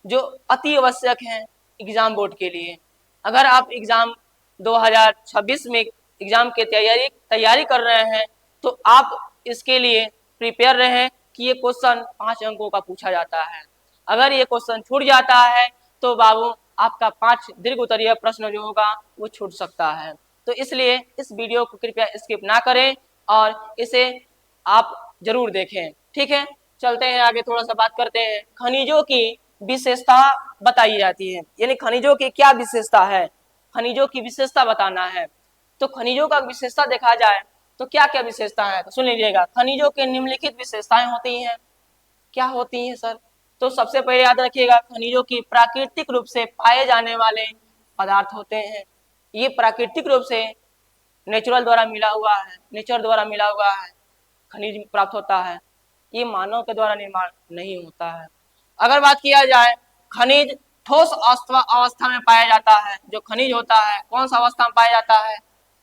Speaker 1: जो अति आवश्यक हैं एग्जाम बोर्ड के लिए। अगर आप एग्जाम 2026 में एग्जाम की तैयारी कर रहे हैं तो आप इसके लिए प्रिपेयर रहें कि ये क्वेश्चन 5 अंकों का पूछा जाता है। अगर ये क्वेश्चन छूट जाता है तो बाबू आपका 5 दीर्घ उत्तरीय प्रश्न जो होगा वो छूट सकता है। तो इसलिए इस वीडियो को कृपया स्किप ना करें और इसे आप जरूर देखें। ठीक है, चलते हैं आगे, थोड़ा सा बात करते हैं। खनिजों की विशेषता बताई जाती है, यानी खनिजों की क्या विशेषता है, खनिजों की विशेषता बताना है। तो खनिजों का विशेषता देखा जाए तो क्या क्या विशेषता है, तो सुन लीजिएगा। खनिजों के निम्नलिखित विशेषताएं होती हैं। क्या होती हैं सर? तो सबसे पहले याद रखिएगा, खनिजों की प्राकृतिक रूप से पाए जाने वाले पदार्थ होते हैं। ये प्राकृतिक रूप से नेचर द्वारा मिला हुआ है खनिज प्राप्त होता है, ये मानव के द्वारा निर्माण नहीं होता है। अगर बात किया जाए, खनिज ठोस अवस्था में पाया जाता है। जो खनिज होता है कौन सा अवस्था में पाया जाता है?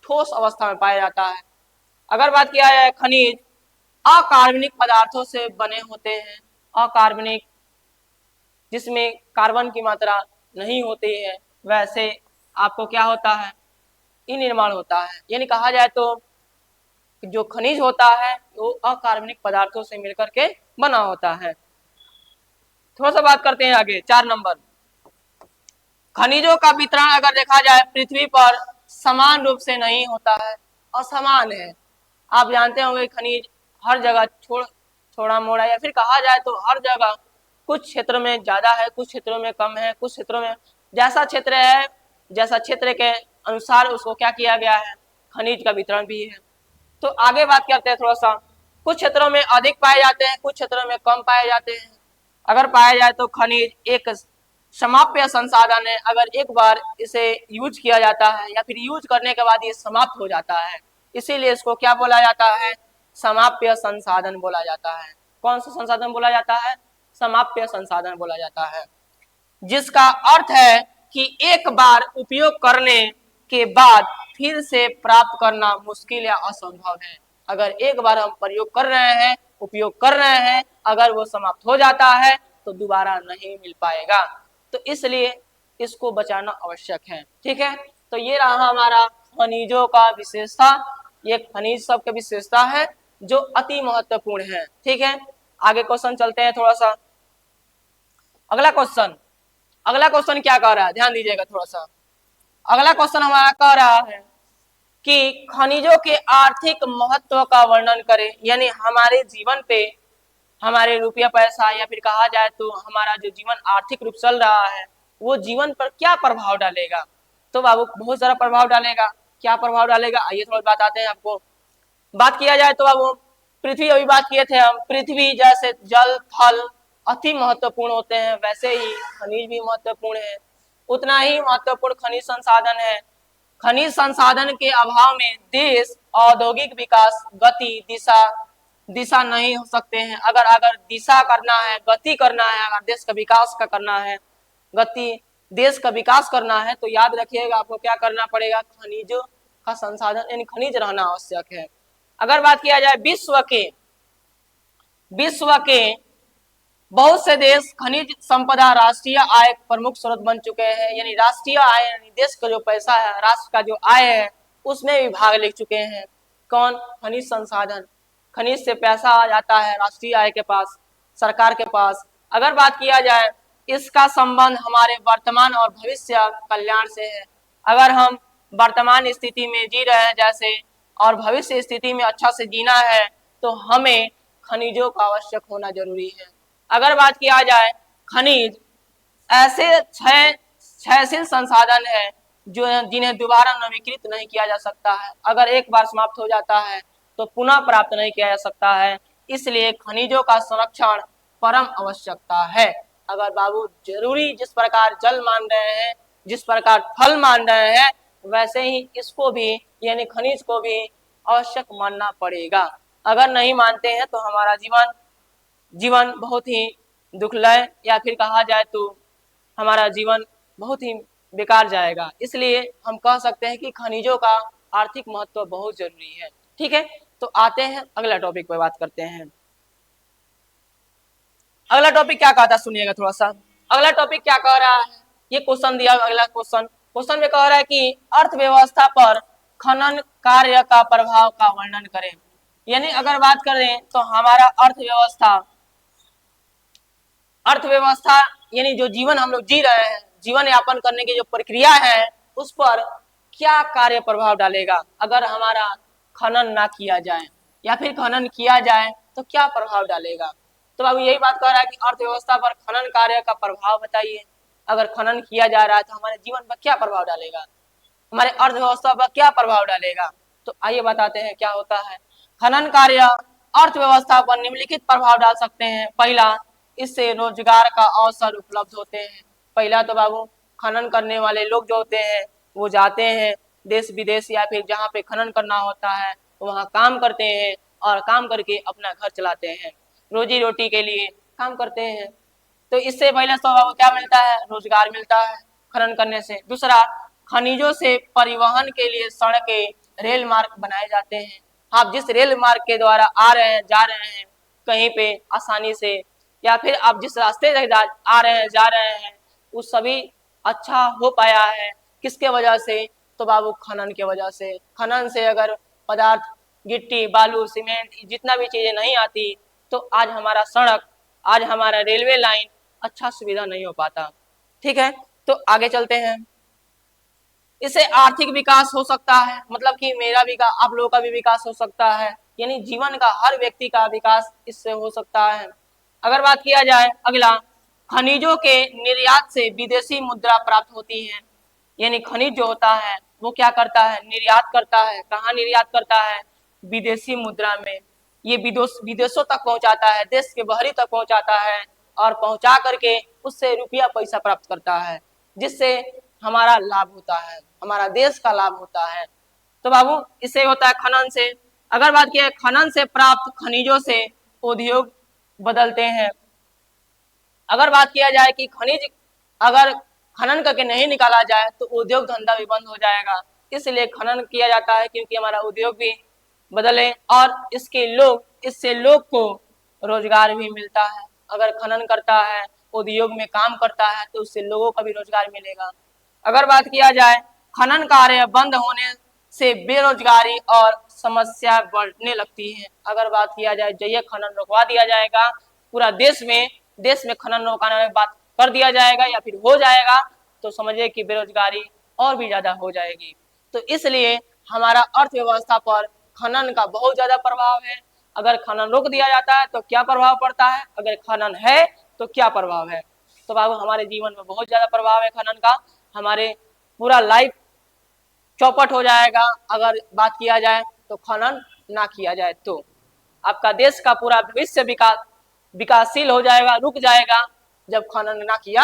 Speaker 1: ठोस अवस्था में पाया जाता है। अगर बात किया जाए, खनिज अकार्बनिक पदार्थों से बने होते हैं। अकार्बनिक, जिसमें कार्बन की मात्रा नहीं होती है, वैसे आपको क्या होता है, ही निर्माण होता है। यानी कहा जाए तो जो खनिज होता है वो अकार्बनिक पदार्थों से मिलकर के बना होता है। थोड़ा सा बात करते हैं आगे 4 नंबर। खनिजों का वितरण अगर देखा जाए पृथ्वी पर समान रूप से नहीं होता है, असमान है। आप जानते होंगे खनिज हर जगह छोड़ा मोड़ा या फिर कहा जाए तो हर जगह कुछ क्षेत्र में ज्यादा है, कुछ क्षेत्रों में कम है, कुछ क्षेत्रों में जैसा क्षेत्र है, जैसा क्षेत्र के अनुसार उसको क्या किया गया है, खनिज का वितरण भी है। तो आगे बात करते हैं थोड़ा सा। कुछ क्षेत्रों में अधिक पाए जाते हैं, कुछ क्षेत्रों में कम पाए जाते हैं। अगर पाया जाए तो खनिज एक समाप्य संसाधन है। अगर एक बार इसे यूज किया जाता है या फिर यूज करने के बाद ये समाप्त हो जाता है, इसीलिए इसको क्या बोला जाता है, समाप्य संसाधन बोला जाता है। कौन सा संसाधन बोला जाता है, समाप्य संसाधन बोला जाता है, जिसका अर्थ है कि एक बार उपयोग करने के बाद फिर से प्राप्त करना मुश्किल या असंभव है। अगर एक बार हम प्रयोग कर रहे हैं, उपयोग कर रहे हैं, अगर वो समाप्त हो जाता है तो दोबारा नहीं मिल पाएगा। तो इसलिए इसको बचाना आवश्यक है। ठीक है, तो ये रहा हमारा खनिजों का विशेषता। ये खनिज सब की विशेषता है जो अति महत्वपूर्ण है। ठीक है, आगे क्वेश्चन चलते हैं थोड़ा सा। अगला क्वेश्चन क्या कह रहा है, ध्यान दीजिएगा थोड़ा सा। अगला क्वेश्चन हमारा कह रहा है कि खनिजों के आर्थिक महत्व का वर्णन करें। यानी हमारे जीवन पे, हमारे रुपया पैसा या फिर कहा जाए तो हमारा जो जीवन आर्थिक रूप चल रहा है वो जीवन पर क्या प्रभाव डालेगा। तो बाबू बहुत सारा प्रभाव डालेगा। क्या प्रभाव डालेगा, आइए थोड़ा बताते हैं आपको। बात किया जाए तो बाबू पृथ्वी, अभी बात किए थे हम, पृथ्वी जैसे जल थल अति महत्वपूर्ण होते हैं, वैसे ही खनिज भी महत्वपूर्ण है। उतना ही महत्वपूर्ण खनिज संसाधन है। खनिज संसाधन के अभाव में देश औद्योगिक विकास गति दिशा नहीं हो सकते हैं। अगर दिशा करना है, गति करना है, अगर देश का विकास का करना है, गति देश का विकास करना है, तो याद रखिएगा आपको क्या करना पड़ेगा, खनिजों का संसाधन यानी खनिज रहना आवश्यक है। अगर बात किया जाए विश्व के बहुत से देश खनिज संपदा राष्ट्रीय आय प्रमुख स्रोत बन चुके हैं। यानी राष्ट्रीय आय यानी देश का जो पैसा है, राष्ट्र का जो आय है, उसमें भी भाग ले चुके हैं। कौन, खनिज संसाधन। खनिज से पैसा आ जाता है राष्ट्रीय आय के पास, सरकार के पास। अगर बात किया जाए इसका संबंध हमारे वर्तमान और भविष्य कल्याण से है। अगर हम वर्तमान स्थिति में जी रहे हैं जैसे, और भविष्य स्थिति में अच्छा से जीना है, तो हमें खनिजों का आवश्यक होना जरूरी है। अगर बात किया जाए खनिज ऐसे क्षयशील संसाधन है जो जिन्हें दोबारा नवीकृत नहीं किया जा सकता है। अगर एक बार समाप्त हो जाता है तो पुनः प्राप्त नहीं किया जा सकता है। इसलिए खनिजों का संरक्षण परम आवश्यकता है। अगर बाबू जरूरी जिस प्रकार जल मान रहे हैं, जिस प्रकार थल मान रहे हैं, वैसे ही इसको भी यानी खनिज को भी आवश्यक मानना पड़ेगा। अगर नहीं मानते हैं तो हमारा जीवन बहुत ही दुखलय या फिर कहा जाए तो हमारा जीवन बहुत ही बेकार जाएगा। इसलिए हम कह सकते हैं कि खनिजों का आर्थिक महत्व बहुत जरूरी है। ठीक है, तो आते हैं अगला टॉपिक पे बात करते हैं। अगला टॉपिक क्या कहता है सुनिएगा थोड़ा सा। अगला टॉपिक क्या कह रहा है, ये क्वेश्चन दिया। अगला क्वेश्चन में कह रहा है कि अर्थव्यवस्था पर खनन कार्य का प्रभाव का वर्णन करें। यानी अगर बात करें तो हमारा अर्थव्यवस्था यानी जो जीवन हम लोग जी रहे हैं, जीवन यापन करने की जो प्रक्रिया है, उस पर क्या कार्य प्रभाव डालेगा अगर हमारा खनन ना किया जाए, या फिर खनन किया जाए तो क्या प्रभाव डालेगा। तो बाबू यही बात कह रहा है कि अर्थव्यवस्था पर खनन कार्य का प्रभाव बताइए। अगर खनन किया जा रहा है तो हमारे जीवन पर क्या प्रभाव डालेगा, हमारे अर्थव्यवस्था पर क्या प्रभाव डालेगा। तो आइए बताते हैं क्या होता है। खनन कार्य अर्थव्यवस्था पर निम्नलिखित प्रभाव डाल सकते हैं। पहला, इससे रोजगार का अवसर उपलब्ध होते हैं। पहला तो बाबू खनन करने वाले लोग जो होते हैं वो जाते हैं देश विदेश या फिर जहाँ पे खनन करना होता है तो वहाँ काम करते हैं और काम करके अपना घर चलाते हैं, रोजी रोटी के लिए काम करते हैं। तो इससे पहले तो बाबू क्या मिलता है, रोजगार मिलता है खनन करने से। दूसरा, खनिजों से परिवहन के लिए सड़कें, रेल मार्ग बनाए जाते हैं। आप जिस रेल मार्ग के द्वारा आ रहे हैं, जा रहे हैं कहीं पे आसानी से, या फिर आप जिस रास्ते से आ रहे हैं, जा रहे हैं, वो सभी अच्छा हो पाया है। किसके वजह से, तो बाबू खनन की वजह से, खनन से अगर पदार्थ गिट्टी बालू सीमेंट जितना भी चीजें नहीं आती तो आज हमारा सड़क, आज हमारा रेलवे लाइन अच्छा सुविधा नहीं हो पाता। ठीक है, तो आगे चलते हैं। इससे आर्थिक विकास हो सकता है, मतलब कि मेरा विकास, आप लोगों का भी विकास हो सकता है, यानी जीवन का हर व्यक्ति का विकास इससे हो सकता है। अगर बात किया जाए अगला, खनिजों के निर्यात से विदेशी मुद्रा प्राप्त होती है। यानी खनिज जो होता है वो क्या करता है, निर्यात करता है। कहाँ निर्यात करता है, विदेशी मुद्रा में। ये विदेशों तक पहुंचाता है, देश के बाहरी तक पहुंचाता है और पहुंचा करके उससे रुपया पैसा प्राप्त करता है, जिससे हमारा लाभ होता है, हमारा देश का लाभ होता है। तो बाबू इससे होता है खनन से। अगर बात किया खनन से प्राप्त खनिजों से उद्योग बदलते हैं। अगर बात किया जाए कि खनिज अगर खनन करके नहीं निकाला जाए तो उद्योग धंधा भी बंद हो जाएगा, इसलिए खनन किया जाता है क्योंकि हमारा उद्योग भी बदले और इससे लोग को रोजगार भी मिलता है। अगर खनन करता है, उद्योग में काम करता है तो उससे लोगों का भी रोजगार मिलेगा। अगर बात किया जाए खनन कार्य बंद होने से बेरोजगारी और समस्या बढ़ने लगती है। अगर बात किया जाए जय खनन रोकवा दिया जाएगा पूरा देश में खनन रोकाने की बात कर दिया जाएगा या फिर हो जाएगा तो समझिए कि बेरोजगारी और भी ज्यादा हो जाएगी। तो इसलिए हमारा अर्थव्यवस्था पर खनन का बहुत ज्यादा प्रभाव है। अगर खनन रोक दिया जाता है तो क्या प्रभाव पड़ता है, अगर खनन है तो क्या प्रभाव है। तो बाबू हमारे जीवन में बहुत ज्यादा प्रभाव है खनन का, हमारे पूरा लाइफ चौपट हो जाएगा अगर बात किया जाए तो खनन ना किया जाए तो। आपका देश का पूरा भविष्य विकासशील हो जाएगा, रुक जाएगा जब खनन ना किया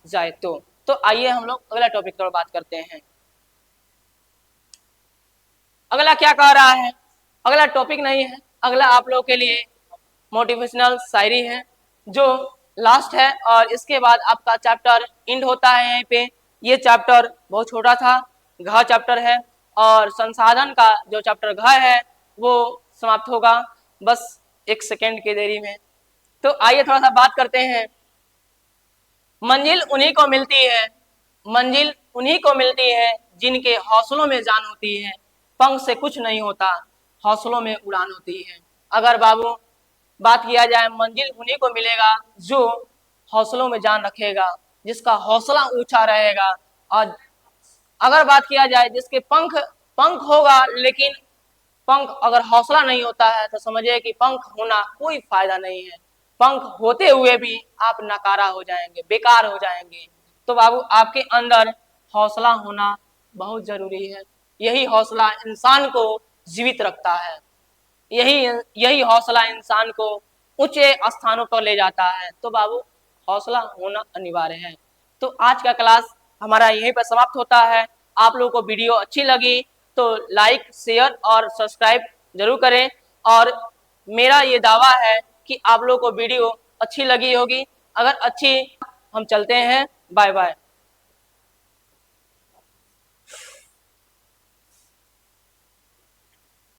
Speaker 1: जाए तो आइए हम लोग अगला टॉपिक पर बात करते हैं। अगला क्या कह रहा है, अगला टॉपिक नहीं है, अगला आप लोगों के लिए मोटिवेशनल शायरी है जो लास्ट है और इसके बाद आपका चैप्टर एंड होता है यहीं पे। ये चैप्टर बहुत छोटा था, घ चैप्टर है और संसाधन का जो चैप्टर घ है वो समाप्त होगा बस 1 सेकेंड की देरी में। तो आइए थोड़ा सा बात करते हैं। मंजिल उन्हीं को मिलती है, मंजिल उन्हीं को मिलती है जिनके हौसलों में जान होती है। पंख से कुछ नहीं होता, हौसलों में उड़ान होती है। अगर बाबू बात किया जाए मंजिल उन्हीं को मिलेगा जो हौसलों में जान रखेगा, जिसका हौसला ऊंचा रहेगा। और अगर बात किया जाए जिसके पंख होगा लेकिन पंख अगर हौसला नहीं होता है तो समझिए कि पंख होना कोई फायदा नहीं है। पंख होते हुए भी आप नकारा हो जाएंगे, बेकार हो जाएंगे। तो बाबू आपके अंदर हौसला होना बहुत जरूरी है। यही हौसला इंसान को जीवित रखता है, यही हौसला इंसान को ऊंचे स्थानों पर ले जाता है। तो बाबू हौसला होना अनिवार्य है। तो आज का क्लास हमारा यहीं पर समाप्त होता है। आप लोगों को वीडियो अच्छी लगी तो लाइक शेयर और सब्सक्राइब जरूर करें और मेरा ये दावा है कि आप लोगों को वीडियो अच्छी लगी होगी। अगर अच्छी, हम चलते हैं, बाय बाय।